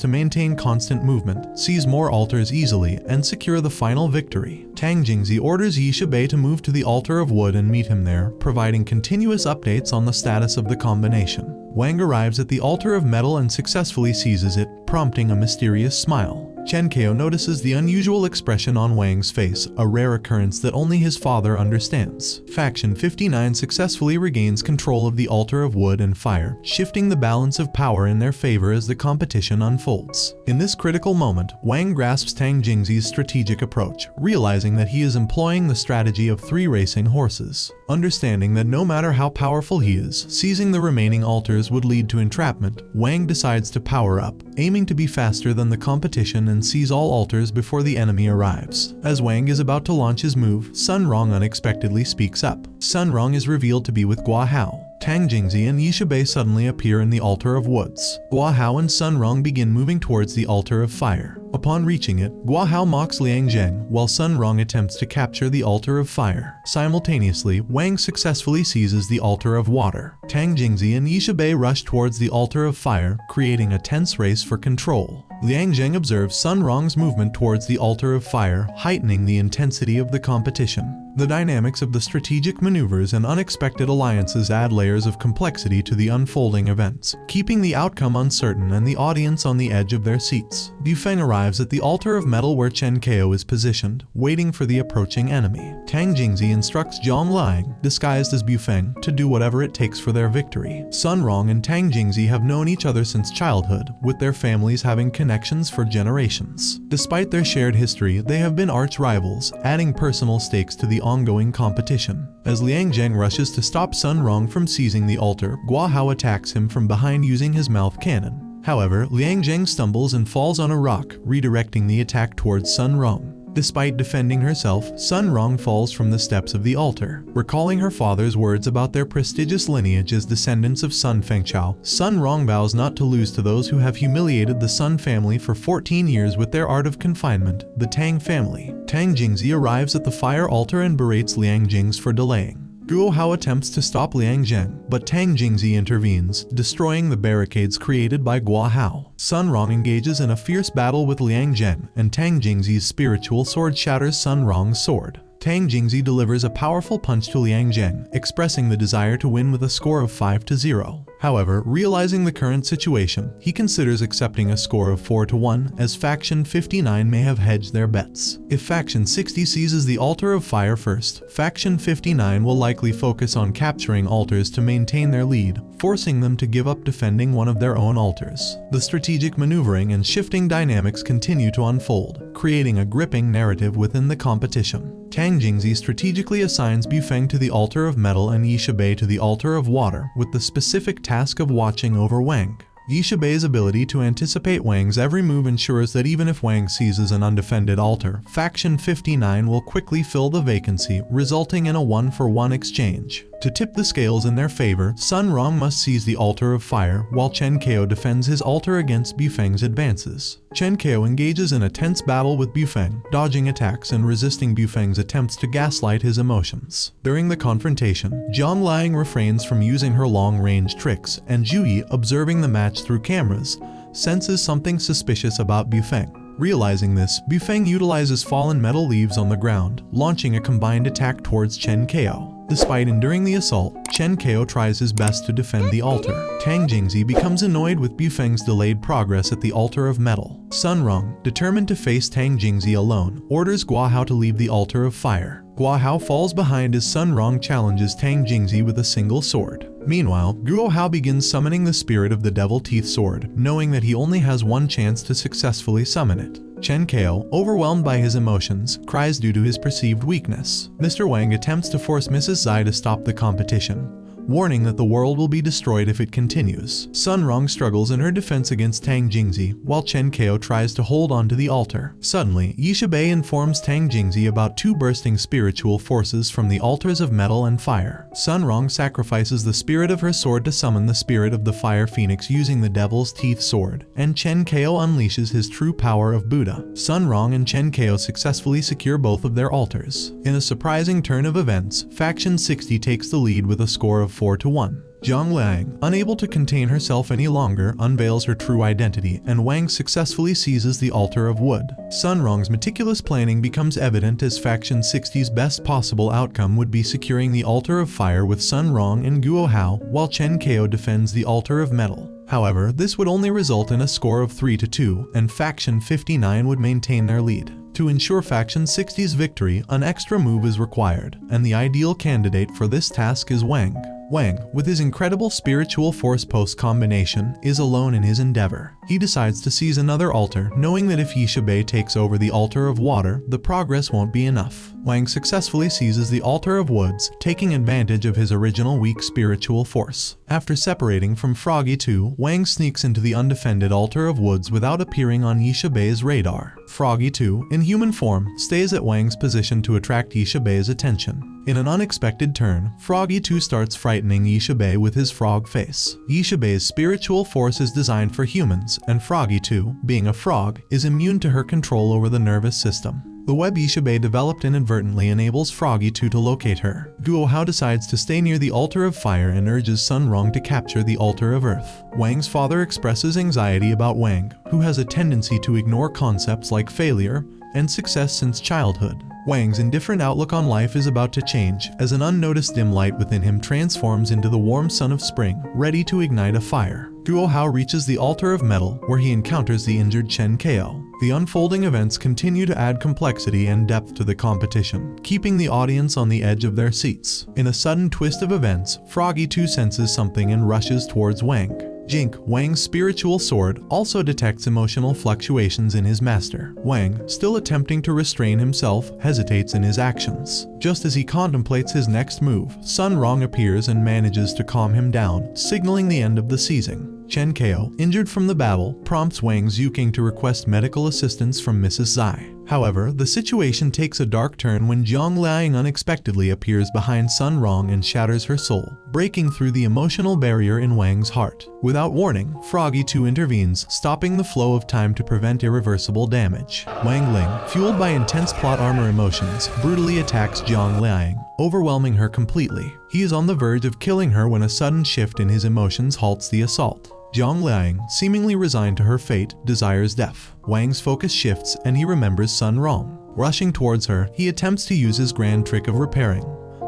to maintain constant movement, seize more altars easily, and secure the final victory. Tang Jingzi orders Yishibe to move to the Altar of Wood and meet him there, providing continuous updates on the status of the combination. Wang arrives at the Altar of Metal and successfully seizes it, prompting a mysterious smile. Chen Kao notices the unusual expression on Wang's face, a rare occurrence that only his father understands. Faction 59 successfully regains control of the Altar of Wood and Fire, shifting the balance of power in their favor as the competition unfolds. In this critical moment, Wang grasps Tang Jingzi's strategic approach, realizing that he is employing the strategy of 3 racing horses. Understanding that no matter how powerful he is, seizing the remaining altars would lead to entrapment, Wang decides to power up, aiming to be faster than the competition and seize all altars before the enemy arrives. As Wang is about to launch his move, Sun Rong unexpectedly speaks up. Sun Rong is revealed to be with Guo Hao. Tang Jingzi and Yishibe suddenly appear in the Altar of Woods. Guo Hao and Sun Rong begin moving towards the Altar of Fire. Upon reaching it, Guo Hao mocks Liang Zheng, while Sun Rong attempts to capture the Altar of Fire. Simultaneously, Wang successfully seizes the Altar of Water. Tang Jingzi and Yishibe rush towards the Altar of Fire, creating a tense race for control. Liang Zheng observes Sun Rong's movement towards the Altar of Fire, heightening the intensity of the competition. The dynamics of the strategic maneuvers and unexpected alliances add layers of complexity to the unfolding events, keeping the outcome uncertain and the audience on the edge of their seats. Bufeng arrives at the Altar of Metal where Chen Kao is positioned, waiting for the approaching enemy. Tang Jingzi instructs Zhang Liang, disguised as Bufeng, to do whatever it takes for their victory. Sun Rong and Tang Jingzi have known each other since childhood, with their families having connections for generations. Despite their shared history, they have been arch rivals, adding personal stakes to the ongoing competition. As Liang Zheng rushes to stop Sun Rong from seizing the altar, Guo Hao attacks him from behind using his mouth cannon. However, Liang Zheng stumbles and falls on a rock, redirecting the attack towards Sun Rong. Despite defending herself, Sun Rong falls from the steps of the altar. Recalling her father's words about their prestigious lineage as descendants of Sun Fengchao, Sun Rong vows not to lose to those who have humiliated the Sun family for 14 years with their art of confinement, the Tang family. Tang Jingzi arrives at the fire altar and berates Liang Jings for delaying. Guo Hao attempts to stop Liang Zheng, but Tang Jingzi intervenes, destroying the barricades created by Guo Hao. Sun Rong engages in a fierce battle with Liang Zheng, and Tang Jingzi's spiritual sword shatters Sun Rong's sword. Tang Jingzi delivers a powerful punch to Liang Zheng, expressing the desire to win with a score of 5-0. However, realizing the current situation, he considers accepting a score of 4-1, as Faction 59 may have hedged their bets. If Faction 60 seizes the Altar of Fire first, Faction 59 will likely focus on capturing altars to maintain their lead, forcing them to give up defending one of their own altars. The strategic maneuvering and shifting dynamics continue to unfold, creating a gripping narrative within the competition. Tang Jingzi strategically assigns Bufeng to the Altar of Metal and Yishabei to the Altar of Water, with the specific task of watching over Wang. Yishabei's ability to anticipate Wang's every move ensures that even if Wang seizes an undefended altar, Faction 59 will quickly fill the vacancy, resulting in a 1-for-1 exchange. To tip the scales in their favor, Sun Rong must seize the Altar of Fire, while Chen Kao defends his altar against Bufeng's advances. Chen Kao engages in a tense battle with Bufeng, dodging attacks and resisting Bufeng's attempts to gaslight his emotions. During the confrontation, Jiang Liang refrains from using her long-range tricks, and Zhu Yi, observing the match through cameras, senses something suspicious about Bufeng. Realizing this, Bufeng utilizes fallen metal leaves on the ground, launching a combined attack towards Chen Kao. Despite enduring the assault, Chen Kao tries his best to defend the altar. Tang Jingzi becomes annoyed with Bufeng's delayed progress at the Altar of Metal. Sun Rong, determined to face Tang Jingzi alone, orders Guo Hao to leave the Altar of Fire. Guo Hao falls behind as Sun Rong challenges Tang Jingzi with a single sword. Meanwhile, Guo Hao begins summoning the spirit of the Devil Teeth Sword, knowing that he only has one chance to successfully summon it. Chen Kao, overwhelmed by his emotions, cries due to his perceived weakness. Mr. Wang attempts to force Mrs. Zai to stop the competition, warning that the world will be destroyed if it continues. Sun Rong struggles in her defense against Tang Jingzi, while Chen Kao tries to hold on to the altar. Suddenly, Yishabei informs Tang Jingzi about two bursting spiritual forces from the altars of metal and fire. Sun Rong sacrifices the spirit of her sword to summon the spirit of the Fire Phoenix using the Devil's Teeth Sword, and Chen Kao unleashes his true power of Buddha. Sun Rong and Chen Kao successfully secure both of their altars. In a surprising turn of events, Faction 60 takes the lead with a score of 4-1. Jiang Liang, unable to contain herself any longer, unveils her true identity, and Wang successfully seizes the Altar of Wood. Sun Rong's meticulous planning becomes evident as Faction 60's best possible outcome would be securing the Altar of Fire with Sun Rong and Guo Hao, while Chen Kao defends the Altar of Metal. However, this would only result in a score of 3-2, and Faction 59 would maintain their lead. To ensure Faction 60's victory, an extra move is required, and the ideal candidate for this task is Wang. Wang, with his incredible spiritual force post combination, is alone in his endeavor. He decides to seize another altar, knowing that if Yishabei takes over the Altar of Water, the progress won't be enough. Wang successfully seizes the Altar of Woods, taking advantage of his original weak spiritual force. After separating from Froggy 2, Wang sneaks into the undefended Altar of Woods without appearing on Yishabei's radar. Froggy 2, in human form, stays at Wang's position to attract Yishabei's attention. In an unexpected turn, Froggy 2 starts frightening Yishabei with his frog face. Yishabei's spiritual force is designed for humans, and Froggy 2, being a frog, is immune to her control over the nervous system. The web Yishabei developed inadvertently enables Froggy 2 to locate her. Guo Hao decides to stay near the Altar of Fire and urges Sun Rong to capture the Altar of Earth. Wang's father expresses anxiety about Wang, who has a tendency to ignore concepts like failure and success since childhood. Wang's indifferent outlook on life is about to change, as an unnoticed dim light within him transforms into the warm sun of spring, ready to ignite a fire. Guo Hao reaches the Altar of Metal, where he encounters the injured Chen Kao. The unfolding events continue to add complexity and depth to the competition, keeping the audience on the edge of their seats. In a sudden twist of events, Froggy 2 senses something and rushes towards Wang. Jink, Wang's spiritual sword, also detects emotional fluctuations in his master. Wang, still attempting to restrain himself, hesitates in his actions. Just as he contemplates his next move, Sun Rong appears and manages to calm him down, signaling the end of the seizing. Chen Kao, injured from the battle, prompts Wang Zuking to request medical assistance from Mrs. Zai. However, the situation takes a dark turn when Zhang Liang unexpectedly appears behind Sun Rong and shatters her soul, breaking through the emotional barrier in Wang's heart. Without warning, Froggy 2 intervenes, stopping the flow of time to prevent irreversible damage. Wang Ling, fueled by intense plot armor emotions, brutally attacks Zhang Liang, overwhelming her completely. He is on the verge of killing her when a sudden shift in his emotions halts the assault. Zhang Liang, seemingly resigned to her fate, desires death. Wang's focus shifts and he remembers Sun Rong. Rushing towards her, he attempts to use his grand trick of repairing,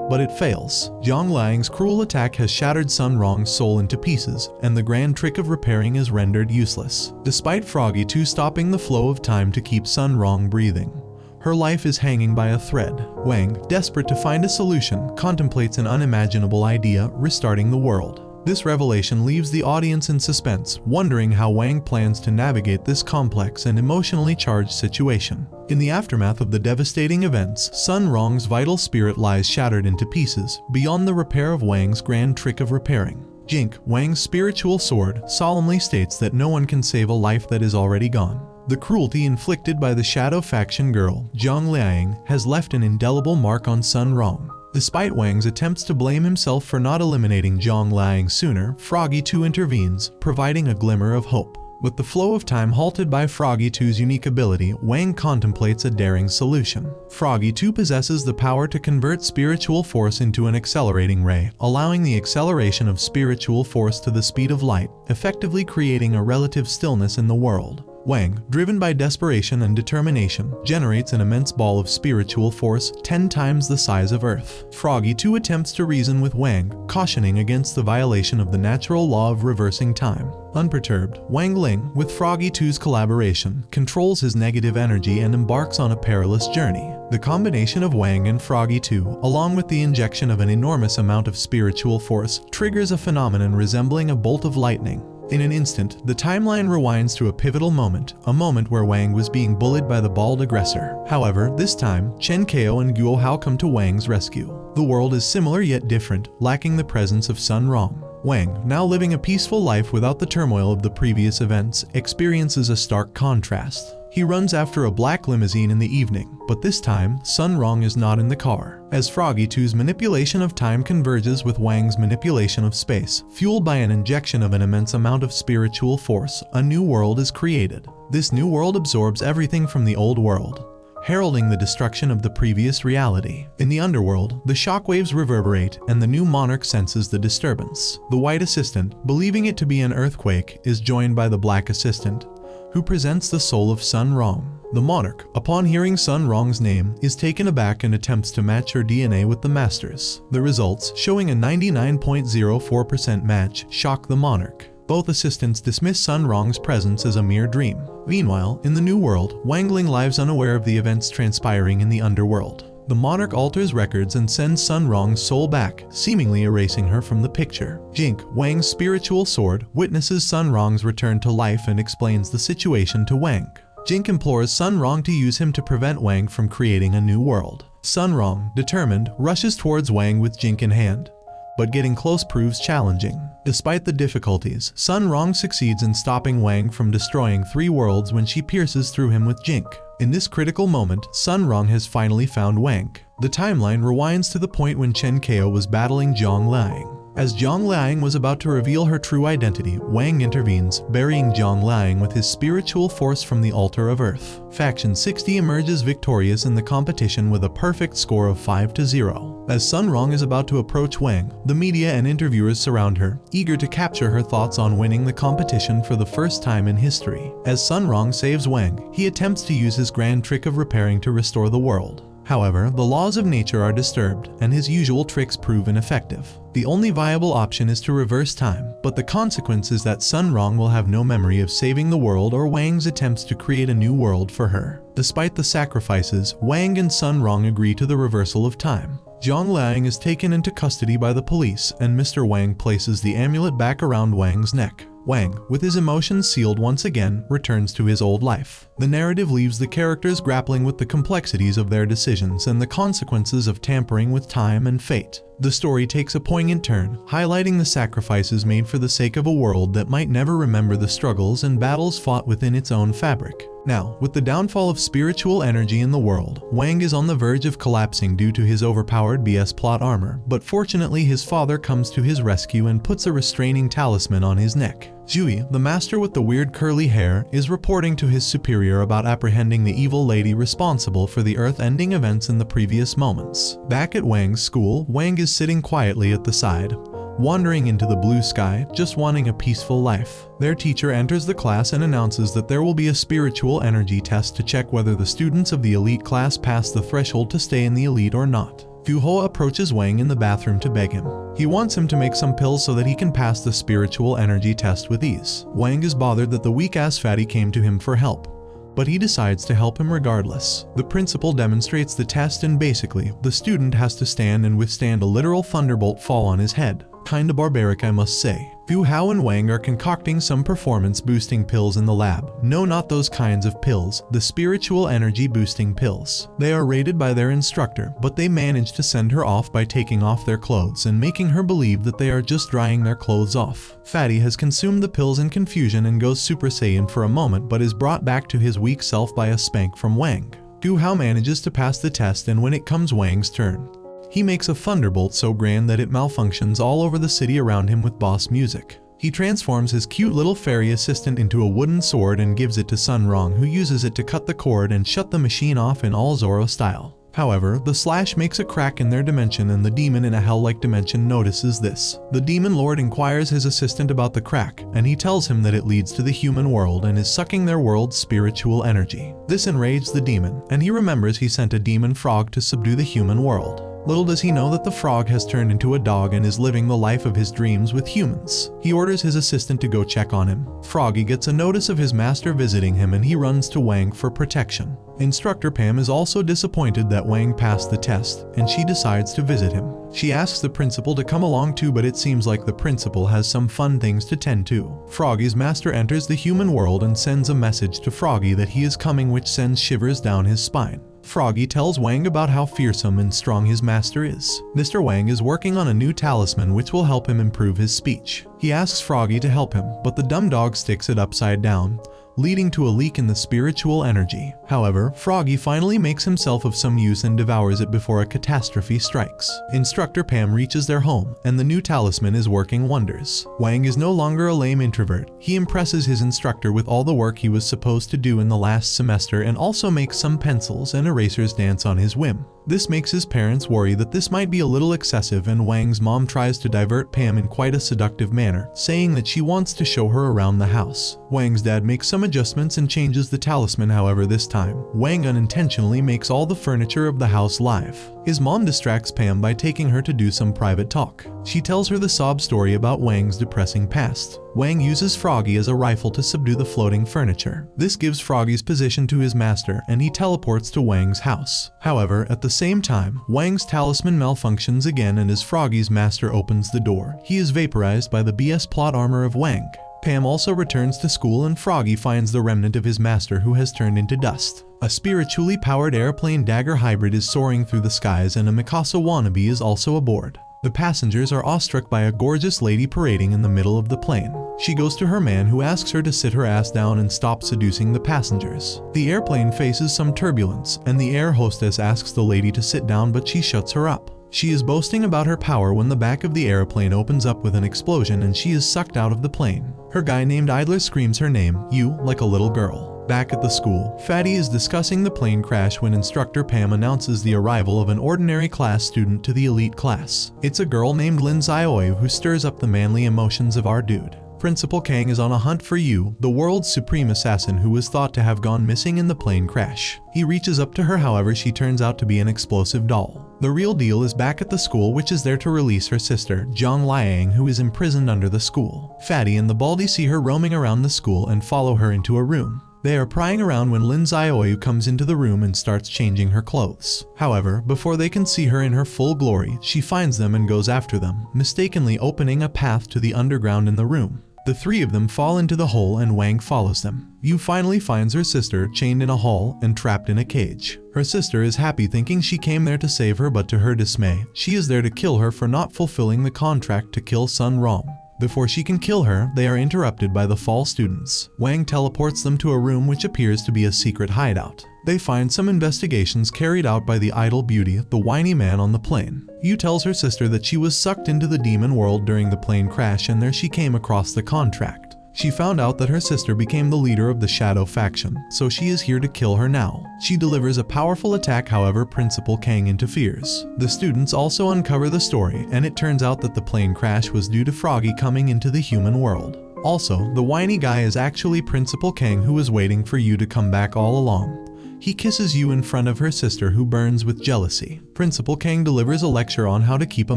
but it fails. Zhang Liang's cruel attack has shattered Sun Rong's soul into pieces, and the grand trick of repairing is rendered useless. Despite Froggy 2 stopping the flow of time to keep Sun Rong breathing, her life is hanging by a thread. Wang, desperate to find a solution, contemplates an unimaginable idea: restarting the world. This revelation leaves the audience in suspense, wondering how Wang plans to navigate this complex and emotionally charged situation. In the aftermath of the devastating events, Sun Rong's vital spirit lies shattered into pieces, beyond the repair of Wang's grand trick of repairing. Jink, Wang's spiritual sword, solemnly states that no one can save a life that is already gone. The cruelty inflicted by the Shadow Faction girl, Zhang Liang, has left an indelible mark on Sun Rong. Despite Wang's attempts to blame himself for not eliminating Zhang Liang sooner, Froggy 2 intervenes, providing a glimmer of hope. With the flow of time halted by Froggy 2's unique ability, Wang contemplates a daring solution. Froggy 2 possesses the power to convert spiritual force into an accelerating ray, allowing the acceleration of spiritual force to the speed of light, effectively creating a relative stillness in the world. Wang, driven by desperation and determination, generates an immense ball of spiritual force 10 times the size of Earth. Froggy 2 attempts to reason with Wang, cautioning against the violation of the natural law of reversing time. Unperturbed, Wang Ling, with Froggy 2's collaboration, controls his negative energy and embarks on a perilous journey. The combination of Wang and Froggy 2, along with the injection of an enormous amount of spiritual force, triggers a phenomenon resembling a bolt of lightning. In an instant, the timeline rewinds to a pivotal moment, a moment where Wang was being bullied by the bald aggressor. However, this time, Chen Kao and Guo Hao come to Wang's rescue. The world is similar yet different, lacking the presence of Sun Rong. Wang, now living a peaceful life without the turmoil of the previous events, experiences a stark contrast. He runs after a black limousine in the evening, but this time, Sun Rong is not in the car. As Froggy 2's manipulation of time converges with Wang's manipulation of space, fueled by an injection of an immense amount of spiritual force, a new world is created. This new world absorbs everything from the old world, heralding the destruction of the previous reality. In the underworld, the shockwaves reverberate and the new monarch senses the disturbance. The white assistant, believing it to be an earthquake, is joined by the black assistant, who presents the soul of Sun Rong. The monarch, upon hearing Sun Rong's name, is taken aback and attempts to match her DNA with the master's. The results, showing a 99.04% match, shock the monarch. Both assistants dismiss Sun Rong's presence as a mere dream. Meanwhile, in the new world, Wang Ling lives unaware of the events transpiring in the underworld. The monarch alters records and sends Sun Rong's soul back, seemingly erasing her from the picture. Jink, Wang's spiritual sword, witnesses Sun Rong's return to life and explains the situation to Wang. Jink implores Sun Rong to use him to prevent Wang from creating a new world. Sun Rong, determined, rushes towards Wang with Jink in hand, but getting close proves challenging. Despite the difficulties, Sun Rong succeeds in stopping Wang from destroying 3 worlds when she pierces through him with Jink. In this critical moment, Sun Rong has finally found Wang. The timeline rewinds to the point when Chen Kao was battling Zhang Liang. As Zhang Liang was about to reveal her true identity, Wang intervenes, burying Zhang Liang with his spiritual force from the altar of Earth. Faction 60 emerges victorious in the competition with a perfect score of 5-0. As Sun Rong is about to approach Wang, the media and interviewers surround her, eager to capture her thoughts on winning the competition for the first time in history. As Sun Rong saves Wang, he attempts to use his grand trick of repairing to restore the world. However, the laws of nature are disturbed, and his usual tricks prove ineffective. The only viable option is to reverse time, but the consequence is that Sun Rong will have no memory of saving the world or Wang's attempts to create a new world for her. Despite the sacrifices, Wang and Sun Rong agree to the reversal of time. Zhang Liang is taken into custody by the police, and Mr. Wang places the amulet back around Wang's neck. Wang, with his emotions sealed once again, returns to his old life. The narrative leaves the characters grappling with the complexities of their decisions and the consequences of tampering with time and fate. The story takes a poignant turn, highlighting the sacrifices made for the sake of a world that might never remember the struggles and battles fought within its own fabric. Now, with the downfall of spiritual energy in the world, Wang is on the verge of collapsing due to his overpowered BS plot armor, but fortunately his father comes to his rescue and puts a restraining talisman on his neck. Zhui, the master with the weird curly hair, is reporting to his superior about apprehending the evil lady responsible for the earth-ending events in the previous moments. Back at Wang's school, Wang is sitting quietly at the side, wandering into the blue sky, just wanting a peaceful life. Their teacher enters the class and announces that there will be a spiritual energy test to check whether the students of the elite class pass the threshold to stay in the elite or not. Fuho approaches Wang in the bathroom to beg him. He wants him to make some pills so that he can pass the spiritual energy test with ease. Wang is bothered that the weak-ass fatty came to him for help, but he decides to help him regardless. The principal demonstrates the test and basically, the student has to stand and withstand a literal thunderbolt fall on his head. Kinda barbaric, I must say. Fu Hao and Wang are concocting some performance-boosting pills in the lab. No, not those kinds of pills, the spiritual energy-boosting pills. They are rated by their instructor, but they manage to send her off by taking off their clothes and making her believe that they are just drying their clothes off. Fatty has consumed the pills in confusion and goes Super Saiyan for a moment but is brought back to his weak self by a spank from Wang. Fu Hao manages to pass the test, and when it comes Wang's turn, he makes a thunderbolt so grand that it malfunctions all over the city around him with boss music. He transforms his cute little fairy assistant into a wooden sword and gives it to Sun Rong, who uses it to cut the cord and shut the machine off in all Zoro style. However, the slash makes a crack in their dimension and the demon in a hell-like dimension notices this. The demon lord inquires his assistant about the crack, and he tells him that it leads to the human world and is sucking their world's spiritual energy. This enrages the demon, and he remembers he sent a demon frog to subdue the human world. Little does he know that the frog has turned into a dog and is living the life of his dreams with humans. He orders his assistant to go check on him. Froggy gets a notice of his master visiting him and he runs to Wang for protection. Instructor Pam is also disappointed that Wang passed the test, and she decides to visit him. She asks the principal to come along too, but it seems like the principal has some fun things to tend to. Froggy's master enters the human world and sends a message to Froggy that he is coming, which sends shivers down his spine. Froggy tells Wang about how fearsome and strong his master is. Mr. Wang is working on a new talisman which will help him improve his speech. He asks Froggy to help him, but the dumb dog sticks it upside down, leading to a leak in the spiritual energy. However, Froggy finally makes himself of some use and devours it before a catastrophe strikes. Instructor Pam reaches their home, and the new talisman is working wonders. Wang is no longer a lame introvert. He impresses his instructor with all the work he was supposed to do in the last semester and also makes some pencils and erasers dance on his whim. This makes his parents worry that this might be a little excessive, and Wang's mom tries to divert Pam in quite a seductive manner, saying that she wants to show her around the house. Wang's dad makes some adjustments and changes the talisman, however this time, Wang unintentionally makes all the furniture of the house live. His mom distracts Pam by taking her to do some private talk. She tells her the sob story about Wang's depressing past. Wang uses Froggy as a rifle to subdue the floating furniture. This gives Froggy's position to his master, and he teleports to Wang's house. However, at the same time, Wang's talisman malfunctions again, and as Froggy's master opens the door, he is vaporized by the BS plot armor of Wang. Pam also returns to school, and Froggy finds the remnant of his master who has turned into dust. A spiritually powered airplane dagger hybrid is soaring through the skies, and a Mikasa wannabe is also aboard. The passengers are awestruck by a gorgeous lady parading in the middle of the plane. She goes to her man, who asks her to sit her ass down and stop seducing the passengers. The airplane faces some turbulence, and the air hostess asks the lady to sit down, but she shuts her up. She is boasting about her power when the back of the airplane opens up with an explosion and she is sucked out of the plane. Her guy named Idler screams her name, "You," like a little girl. Back at the school, Fatty is discussing the plane crash when Instructor Pam announces the arrival of an ordinary class student to the elite class. It's a girl named Lin Xiaoyu who stirs up the manly emotions of our dude. Principal Kang is on a hunt for Yu, the world's supreme assassin who was thought to have gone missing in the plane crash. He reaches up to her, however she turns out to be an explosive doll. The real deal is back at the school, which is there to release her sister, Zhang Liang, who is imprisoned under the school. Fatty and the Baldy see her roaming around the school and follow her into a room. They are prying around when Lin Xiaoyu comes into the room and starts changing her clothes. However, before they can see her in her full glory, she finds them and goes after them, mistakenly opening a path to the underground in the room. The three of them fall into the hole and Wang follows them. Yu finally finds her sister chained in a hall and trapped in a cage. Her sister is happy thinking she came there to save her, but to her dismay, she is there to kill her for not fulfilling the contract to kill Sun Rong. Before she can kill her, they are interrupted by the fall students. Wang teleports them to a room which appears to be a secret hideout. They find some investigations carried out by the idle beauty, the whiny man on the plane. Yu tells her sister that she was sucked into the demon world during the plane crash and there she came across the contract. She found out that her sister became the leader of the Shadow faction, so she is here to kill her now. She delivers a powerful attack, however Principal Kang interferes. The students also uncover the story, and it turns out that the plane crash was due to Froggy coming into the human world. Also, the whiny guy is actually Principal Kang, who was waiting for Yu to come back all along. He kisses Yu in front of her sister, who burns with jealousy. Principal Kang delivers a lecture on how to keep a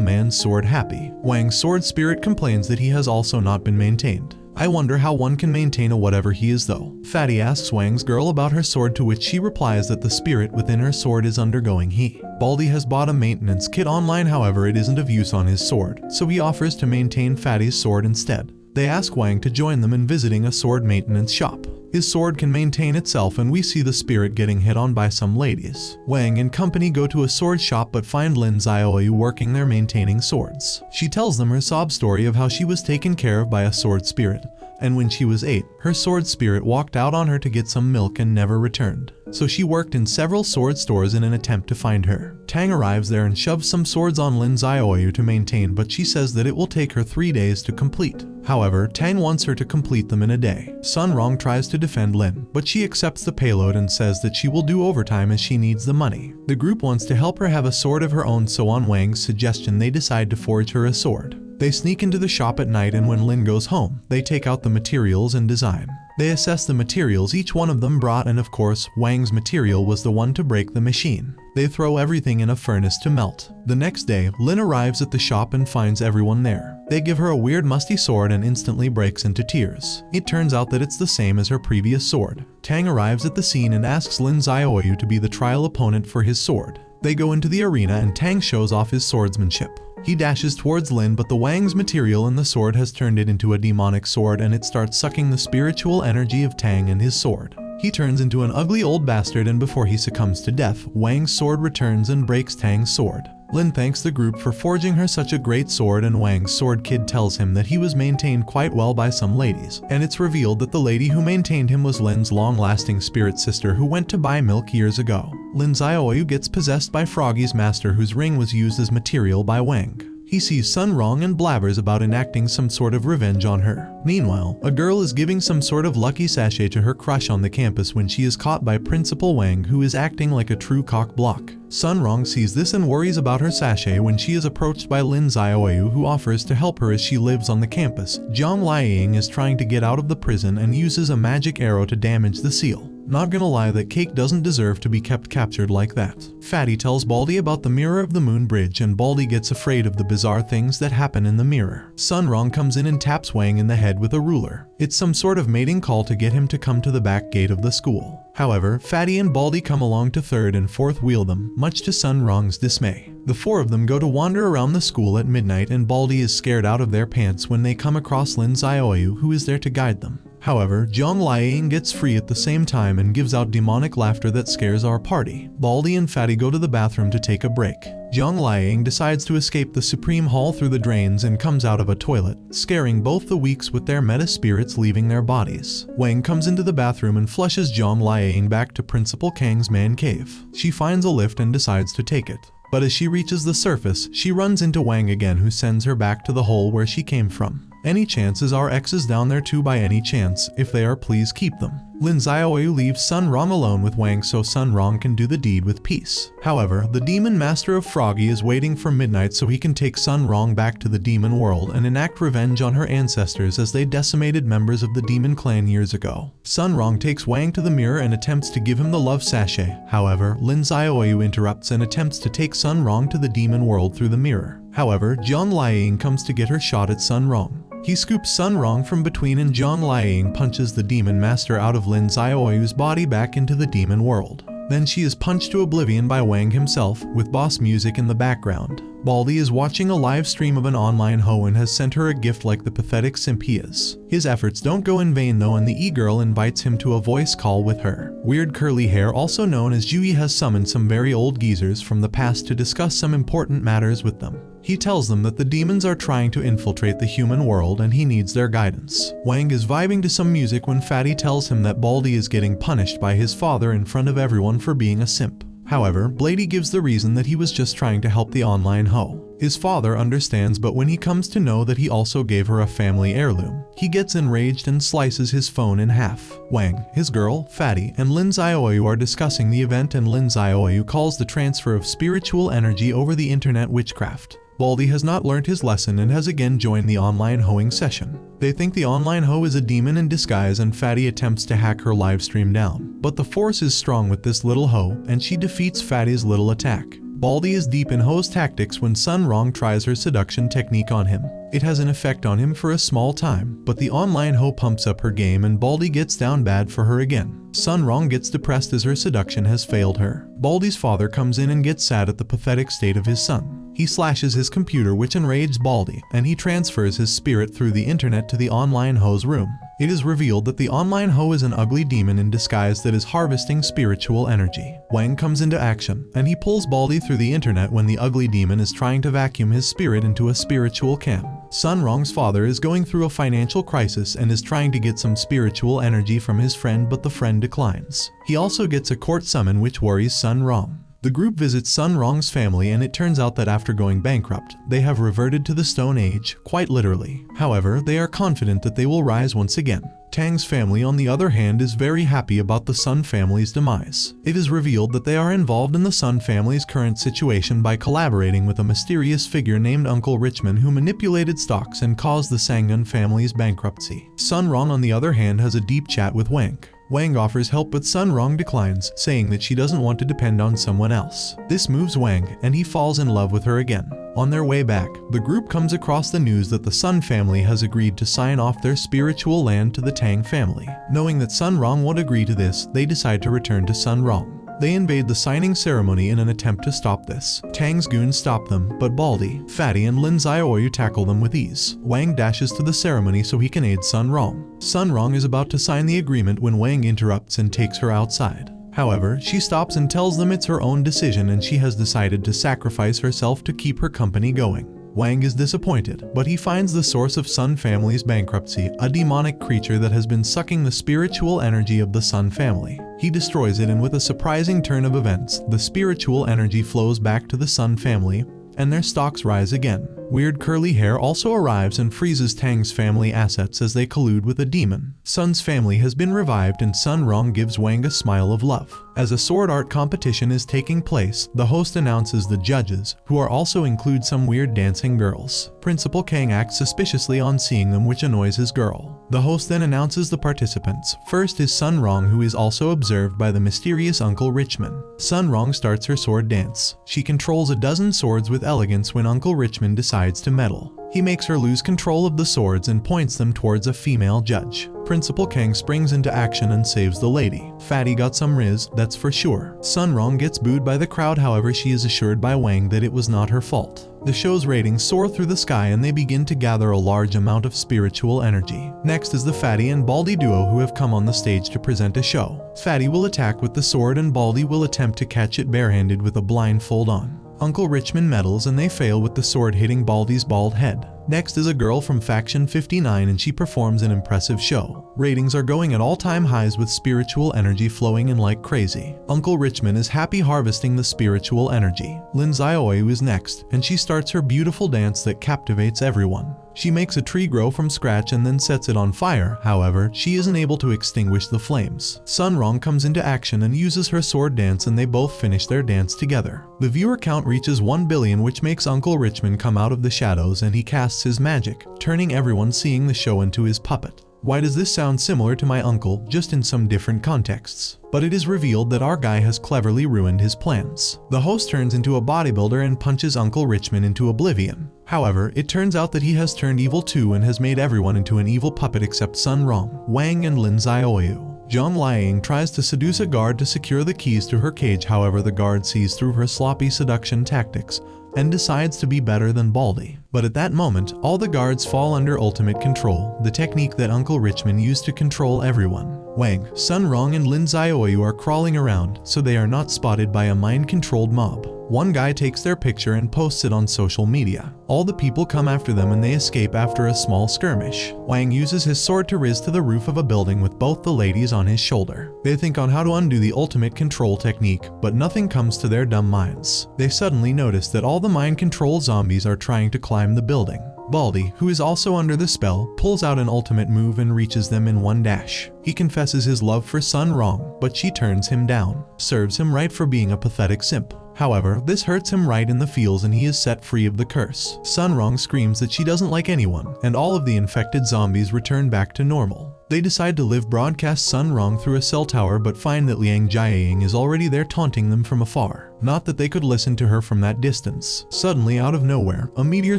man's sword happy. Wang's sword spirit complains that he has also not been maintained. I wonder how one can maintain a whatever he is though. Fatty asks Wang's girl about her sword, to which she replies that the spirit within her sword is undergoing heat. Baldy has bought a maintenance kit online, however it isn't of use on his sword, so he offers to maintain Fatty's sword instead. They ask Wang to join them in visiting a sword maintenance shop. His sword can maintain itself and we see the spirit getting hit on by some ladies. Wang and company go to a sword shop but find Lin Xiaoyu working there maintaining swords. She tells them her sob story of how she was taken care of by a sword spirit, and when she was 8, her sword spirit walked out on her to get some milk and never returned. So she worked in several sword stores in an attempt to find her. Tang arrives there and shoves some swords on Lin Xiaoyu to maintain, but she says that it will take her 3 days to complete. However, Tang wants her to complete them in a day. Sun Rong tries to defend Lin, but she accepts the payload and says that she will do overtime as she needs the money. The group wants to help her have a sword of her own, so on Wang's suggestion they decide to forge her a sword. They sneak into the shop at night, and when Lin goes home, they take out the materials and design. They assess the materials each one of them brought, and of course, Wang's material was the one to break the machine. They throw everything in a furnace to melt. The next day, Lin arrives at the shop and finds everyone there. They give her a weird musty sword and instantly breaks into tears. It turns out that it's the same as her previous sword. Tang arrives at the scene and asks Lin Xiaoyu to be the trial opponent for his sword. They go into the arena and Tang shows off his swordsmanship. He dashes towards Lin, but the Wang's material in the sword has turned it into a demonic sword and it starts sucking the spiritual energy of Tang and his sword. He turns into an ugly old bastard, and before he succumbs to death, Wang's sword returns and breaks Tang's sword. Lin thanks the group for forging her such a great sword, and Wang's sword kid tells him that he was maintained quite well by some ladies, and it's revealed that the lady who maintained him was Lin's long-lasting spirit sister who went to buy milk years ago. Lin Xiaoyu gets possessed by Froggy's master, whose ring was used as material by Wang. He sees Sun Rong and blabbers about enacting some sort of revenge on her. Meanwhile, a girl is giving some sort of lucky sachet to her crush on the campus when she is caught by Principal Wang, who is acting like a true cock block. Sun Rong sees this and worries about her sachet when she is approached by Lin Xiaoyu, who offers to help her as she lives on the campus. Zhang Liang is trying to get out of the prison and uses a magic arrow to damage the seal. Not gonna lie, that cake doesn't deserve to be kept captured like that. Fatty tells Baldy about the mirror of the moon bridge, and Baldy gets afraid of the bizarre things that happen in the mirror. Sun Rong comes in and taps Wang in the head with a ruler. It's some sort of mating call to get him to come to the back gate of the school. However, Fatty and Baldy come along to third and fourth wheel them, much to Sun Rong's dismay. The four of them go to wander around the school at midnight, and Baldy is scared out of their pants when they come across Lin Xiaoyu, who is there to guide them. However, Zhang Liang gets free at the same time and gives out demonic laughter that scares our party. Baldy and Fatty go to the bathroom to take a break. Zhang Liang decides to escape the Supreme Hall through the drains and comes out of a toilet, scaring both the weaks with their meta spirits leaving their bodies. Wang comes into the bathroom and flushes Zhang Liang back to Principal Kang's man cave. She finds a lift and decides to take it. But as she reaches the surface, she runs into Wang again, who sends her back to the hole where she came from. Any chances our exes down there too? By any chance, if they are, please keep them. Lin Xiaoyu leaves Sun Rong alone with Wang so Sun Rong can do the deed with peace. However, the demon master of Froggy is waiting for midnight so he can take Sun Rong back to the demon world and enact revenge on her ancestors as they decimated members of the demon clan years ago. Sun Rong takes Wang to the mirror and attempts to give him the love sachet. However, Lin Xiaoyu interrupts and attempts to take Sun Rong to the demon world through the mirror. However, Zhang Liang comes to get her shot at Sun Rong. He scoops Sun Rong from between, and Zhang Liang punches the demon master out of Lin Xiaoyu's body back into the demon world. Then she is punched to oblivion by Wang himself, with boss music in the background. Baldy is watching a live stream of an online hoe and has sent her a gift like the pathetic simp he is. His efforts don't go in vain though, and the e-girl invites him to a voice call with her. Weird curly hair, also known as Jui, has summoned some very old geezers from the past to discuss some important matters with them. He tells them that the demons are trying to infiltrate the human world and he needs their guidance. Wang is vibing to some music when Fatty tells him that Baldy is getting punished by his father in front of everyone for being a simp. However, Blady gives the reason that he was just trying to help the online hoe. His father understands, but when he comes to know that he also gave her a family heirloom, he gets enraged and slices his phone in half. Wang, his girl, Fatty, and Lin Xiaoyu are discussing the event, and Lin Xiaoyu calls the transfer of spiritual energy over the internet witchcraft. Baldy has not learned his lesson and has again joined the online hoeing session. They think the online hoe is a demon in disguise, and Fatty attempts to hack her livestream down. But the force is strong with this little hoe, and she defeats Fatty's little attack. Baldy is deep in hoe's tactics when Sun Rong tries her seduction technique on him. It has an effect on him for a small time, but the online hoe pumps up her game and Baldy gets down bad for her again. Sun Rong gets depressed as her seduction has failed her. Baldy's father comes in and gets sad at the pathetic state of his son. He slashes his computer, which enrages Baldy, and he transfers his spirit through the internet to the online hoe's room. It is revealed that the online hoe is an ugly demon in disguise that is harvesting spiritual energy. Wang comes into action, and he pulls Baldy through the internet when the ugly demon is trying to vacuum his spirit into a spiritual can. Sun Rong's father is going through a financial crisis and is trying to get some spiritual energy from his friend, but the friend declines. He also gets a court summon, which worries Sun Rong. The group visits Sun Rong's family, and it turns out that after going bankrupt, they have reverted to the Stone Age, quite literally. However, they are confident that they will rise once again. Tang's family, on the other hand, is very happy about the Sun family's demise. It is revealed that they are involved in the Sun family's current situation by collaborating with a mysterious figure named Uncle Richman, who manipulated stocks and caused the Sangun family's bankruptcy. Sun Rong, on the other hand, has a deep chat with Wang. Wang offers help, but Sun Rong declines, saying that she doesn't want to depend on someone else. This moves Wang, and he falls in love with her again. On their way back, the group comes across the news that the Sun family has agreed to sign off their spiritual land to the Tang family. Knowing that Sun Rong would agree to this, they decide to return to Sun Rong. They invade the signing ceremony in an attempt to stop this. Tang's goons stop them, but Baldy, Fatty, and Lin Xiaoyu tackle them with ease. Wang dashes to the ceremony so he can aid Sun Rong. Sun Rong is about to sign the agreement when Wang interrupts and takes her outside. However, she stops and tells them it's her own decision and she has decided to sacrifice herself to keep her company going. Wang is disappointed, but he finds the source of Sun family's bankruptcy, a demonic creature that has been sucking the spiritual energy of the Sun family. He destroys it, and with a surprising turn of events, the spiritual energy flows back to the Sun family, and their stocks rise again. Weird curly hair also arrives and freezes Tang's family assets as they collude with a demon. Sun's family has been revived, and Sun Rong gives Wang a smile of love. As a sword art competition is taking place, the host announces the judges, who are also include some weird dancing girls. Principal Kang acts suspiciously on seeing them, which annoys his girl. The host then announces the participants. First is Sun Rong, who is also observed by the mysterious Uncle Richman. Sun Rong starts her sword dance. She controls a dozen swords with elegance when Uncle Richman decides to meddle. He makes her lose control of the swords and points them towards a female judge. Principal Kang springs into action and saves the lady. Fatty got some riz, that's for sure. Sun Rong gets booed by the crowd, however she is assured by Wang that it was not her fault. The show's ratings soar through the sky and they begin to gather a large amount of spiritual energy. Next is the Fatty and Baldy duo, who have come on the stage to present a show. Fatty will attack with the sword and Baldy will attempt to catch it barehanded with a blindfold on. Uncle Richman meddles and they fail, with the sword hitting Baldy's bald head. Next is a girl from Faction 59 and she performs an impressive show. Ratings are going at all-time highs with spiritual energy flowing in like crazy. Uncle Richman is happy harvesting the spiritual energy. Lin Xiaoyu is next, and she starts her beautiful dance that captivates everyone. She makes a tree grow from scratch and then sets it on fire. However, she isn't able to extinguish the flames. Sun Rong comes into action and uses her sword dance, and they both finish their dance together. The viewer count reaches 1 billion, which makes Uncle Richman come out of the shadows and he casts his magic, turning everyone seeing the show into his puppet. Why does this sound similar to my uncle, just in some different contexts? But it is revealed that our guy has cleverly ruined his plans. The host turns into a bodybuilder and punches Uncle Richman into oblivion. However, it turns out that he has turned evil too and has made everyone into an evil puppet except Sun Rong, Wang, and Lin Xiaoyu. Zhang Liang tries to seduce a guard to secure the keys to her cage, however the guard sees through her sloppy seduction tactics and decides to be better than Baldy. But at that moment, all the guards fall under ultimate control, the technique that Uncle Richmond used to control everyone. Wang, Sun Rong and Lin Xiaoyu are crawling around, so they are not spotted by a mind-controlled mob. One guy takes their picture and posts it on social media. All the people come after them and they escape after a small skirmish. Wang uses his sword to rise to the roof of a building with both the ladies on his shoulder. They think on how to undo the ultimate control technique, but nothing comes to their dumb minds. They suddenly notice that all the mind control zombies are trying to climb the building. Baldy, who is also under the spell, pulls out an ultimate move and reaches them in one dash. He confesses his love for Sun Rong, but she turns him down, serves him right for being a pathetic simp. However, this hurts him right in the feels and he is set free of the curse. Sun Rong screams that she doesn't like anyone, and all of the infected zombies return back to normal. They decide to live broadcast Sun Rong through a cell tower but find that Liang Jiaying is already there taunting them from afar. Not that they could listen to her from that distance. Suddenly, out of nowhere, a meteor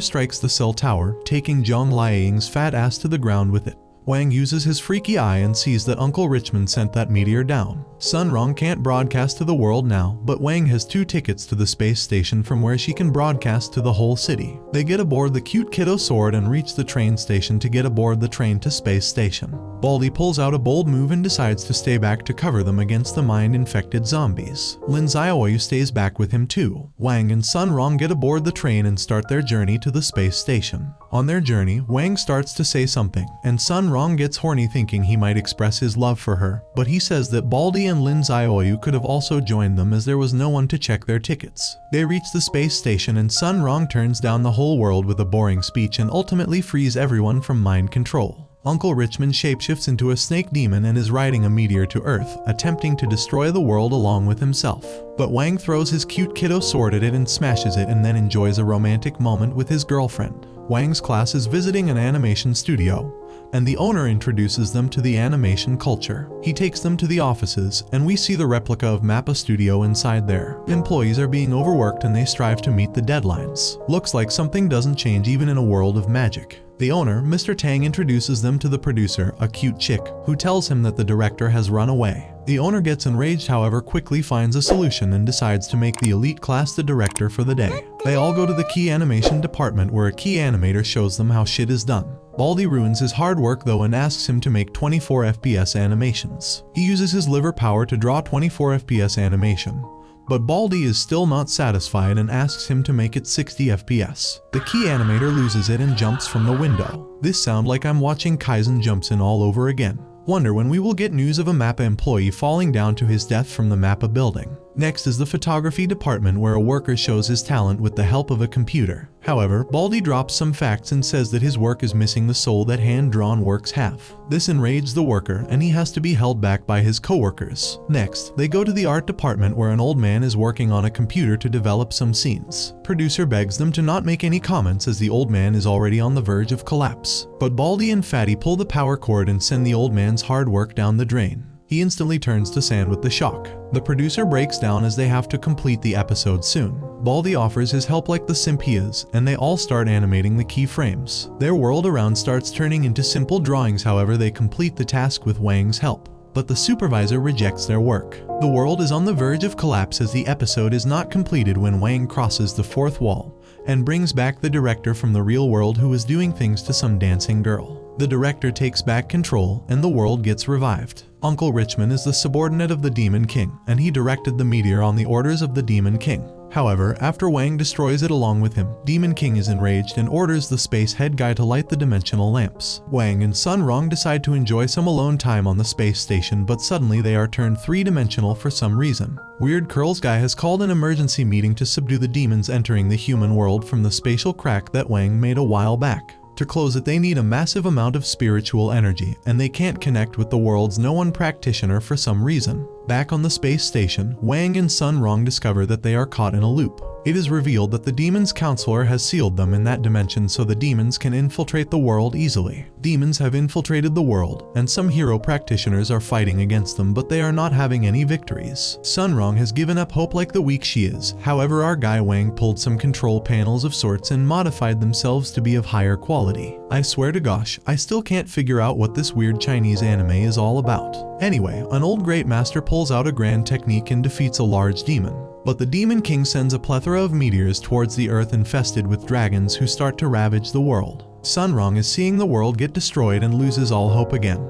strikes the cell tower, taking Zhang Liang's fat ass to the ground with it. Wang uses his freaky eye and sees that Uncle Richmond sent that meteor down. Sun Rong can't broadcast to the world now, but Wang has 2 tickets to the space station from where she can broadcast to the whole city. They get aboard the cute kiddo sword and reach the train station to get aboard the train to space station. Baldy pulls out a bold move and decides to stay back to cover them against the mind-infected zombies. Lin Xiaoyu stays back with him too. Wang and Sun Rong get aboard the train and start their journey to the space station. On their journey, Wang starts to say something, and Sun Rong gets horny thinking he might express his love for her, but he says that Baldy and Lin Xiaoyu could have also joined them as there was no one to check their tickets. They reach the space station and Sun Rong turns down the whole world with a boring speech and ultimately frees everyone from mind control. Uncle Richmond shapeshifts into a snake demon and is riding a meteor to Earth, attempting to destroy the world along with himself. But Wang throws his cute kiddo sword at it and smashes it and then enjoys a romantic moment with his girlfriend. Wang's class is visiting an animation studio, and the owner introduces them to the animation culture. He takes them to the offices, and we see the replica of Mappa Studio inside there. Employees are being overworked and they strive to meet the deadlines. Looks like something doesn't change even in a world of magic. The owner, Mr. Tang, introduces them to the producer, a cute chick, who tells him that the director has run away. The owner gets enraged, however quickly finds a solution and decides to make the elite class the director for the day. They all go to the key animation department where a key animator shows them how shit is done. Baldy ruins his hard work though and asks him to make 24 FPS animations. He uses his liver power to draw 24 FPS animation. But Baldy is still not satisfied and asks him to make it 60 FPS. The key animator loses it and jumps from the window. This sounds like I'm watching Kaizen Jumps In all over again. Wonder when we will get news of a Mappa employee falling down to his death from the Mappa building. Next is the photography department where a worker shows his talent with the help of a computer. However, Baldy drops some facts and says that his work is missing the soul that hand-drawn works have. This enrages the worker and he has to be held back by his co-workers. Next, they go to the art department where an old man is working on a computer to develop some scenes. Producer begs them to not make any comments as the old man is already on the verge of collapse. But Baldy and Fatty pull the power cord and send the old man's hard work down the drain. He instantly turns to sand with the shock. The producer breaks down as they have to complete the episode soon. Baldy offers his help like the simp he is, and they all start animating the keyframes. Their world around starts turning into simple drawings, however they complete the task with Wang's help. But the supervisor rejects their work. The world is on the verge of collapse as the episode is not completed when Wang crosses the 4th wall and brings back the director from the real world who was doing things to some dancing girl. The director takes back control and the world gets revived. Uncle Richmond is the subordinate of the Demon King, and he directed the meteor on the orders of the Demon King. However, after Wang destroys it along with him, Demon King is enraged and orders the space head guy to light the dimensional lamps. Wang and Sun Rong decide to enjoy some alone time on the space station, but suddenly they are turned 3-dimensional for some reason. Weird Curls guy has called an emergency meeting to subdue the demons entering the human world from the spatial crack that Wang made a while back. To close it, they need a massive amount of spiritual energy, and they can't connect with the world's known practitioner for some reason. Back on the space station, Wang and Sun Rong discover that they are caught in a loop. It is revealed that the demon's counselor has sealed them in that dimension so the demons can infiltrate the world easily. Demons have infiltrated the world, and some hero practitioners are fighting against them, but they are not having any victories. Sun Rong has given up hope like the weak she is. However, our guy Wang pulled some control panels of sorts and modified themselves to be of higher quality. I swear to gosh, I still can't figure out what this weird Chinese anime is all about. Anyway, an old great master pulls out a grand technique and defeats a large demon. But the Demon King sends a plethora of meteors towards the earth infested with dragons who start to ravage the world. Sunrong is seeing the world get destroyed and loses all hope again.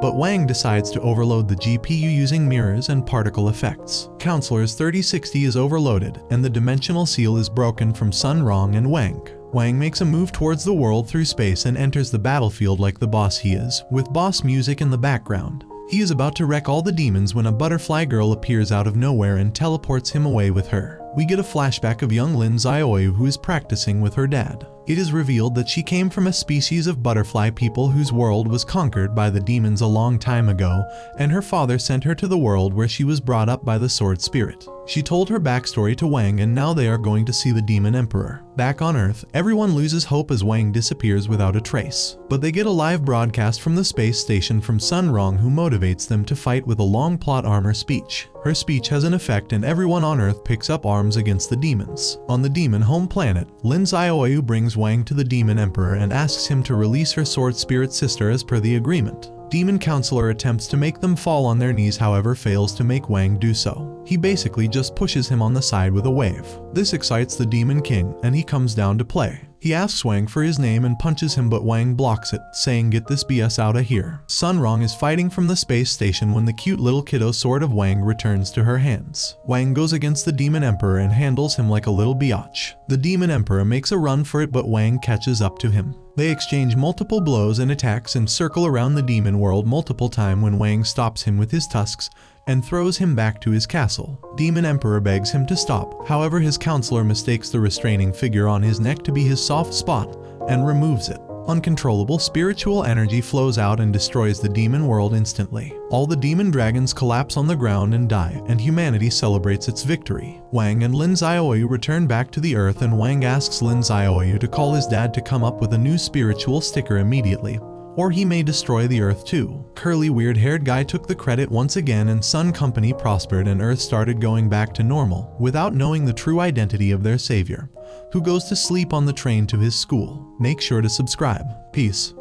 But Wang decides to overload the GPU using mirrors and particle effects. Counselor's 3060 is overloaded, and the dimensional seal is broken from Sunrong and Wang. Wang makes a move towards the world through space and enters the battlefield like the boss he is, with boss music in the background. He is about to wreck all the demons when a butterfly girl appears out of nowhere and teleports him away with her. We get a flashback of young Lin Xiaoyu who is practicing with her dad. It is revealed that she came from a species of butterfly people whose world was conquered by the demons a long time ago, and her father sent her to the world where she was brought up by the sword spirit. She told her backstory to Wang, and now they are going to see the Demon Emperor. Back on Earth, everyone loses hope as Wang disappears without a trace. But they get a live broadcast from the space station from Sunrong, who motivates them to fight with a long plot armor speech. Her speech has an effect and everyone on Earth picks up arms against the demons. On the demon home planet, Lin Xiaoyu brings Wang to the Demon Emperor and asks him to release her sword spirit sister as per the agreement. Demon Counselor attempts to make them fall on their knees, however fails to make Wang do so. He basically just pushes him on the side with a wave. This excites the Demon King, and he comes down to play. He asks Wang for his name and punches him, but Wang blocks it, saying get this BS out of here. Sunrong is fighting from the space station when the cute little kiddo sword of Wang returns to her hands. Wang goes against the Demon Emperor and handles him like a little biatch. The Demon Emperor makes a run for it, but Wang catches up to him. They exchange multiple blows and attacks and circle around the demon world multiple times when Wang stops him with his tusks and throws him back to his castle. Demon Emperor begs him to stop, however his counselor mistakes the restraining figure on his neck to be his soft spot and removes it. Uncontrollable spiritual energy flows out and destroys the demon world instantly. All the demon dragons collapse on the ground and die, and humanity celebrates its victory. Wang and Lin Xiaoyu return back to the earth, and Wang asks Lin Xiaoyu to call his dad to come up with a new spiritual sticker immediately, or he may destroy the earth too. Curly weird-haired guy took the credit once again, and Sun Company prospered and Earth started going back to normal without knowing the true identity of their savior, who goes to sleep on the train to his school. Make sure to subscribe. Peace.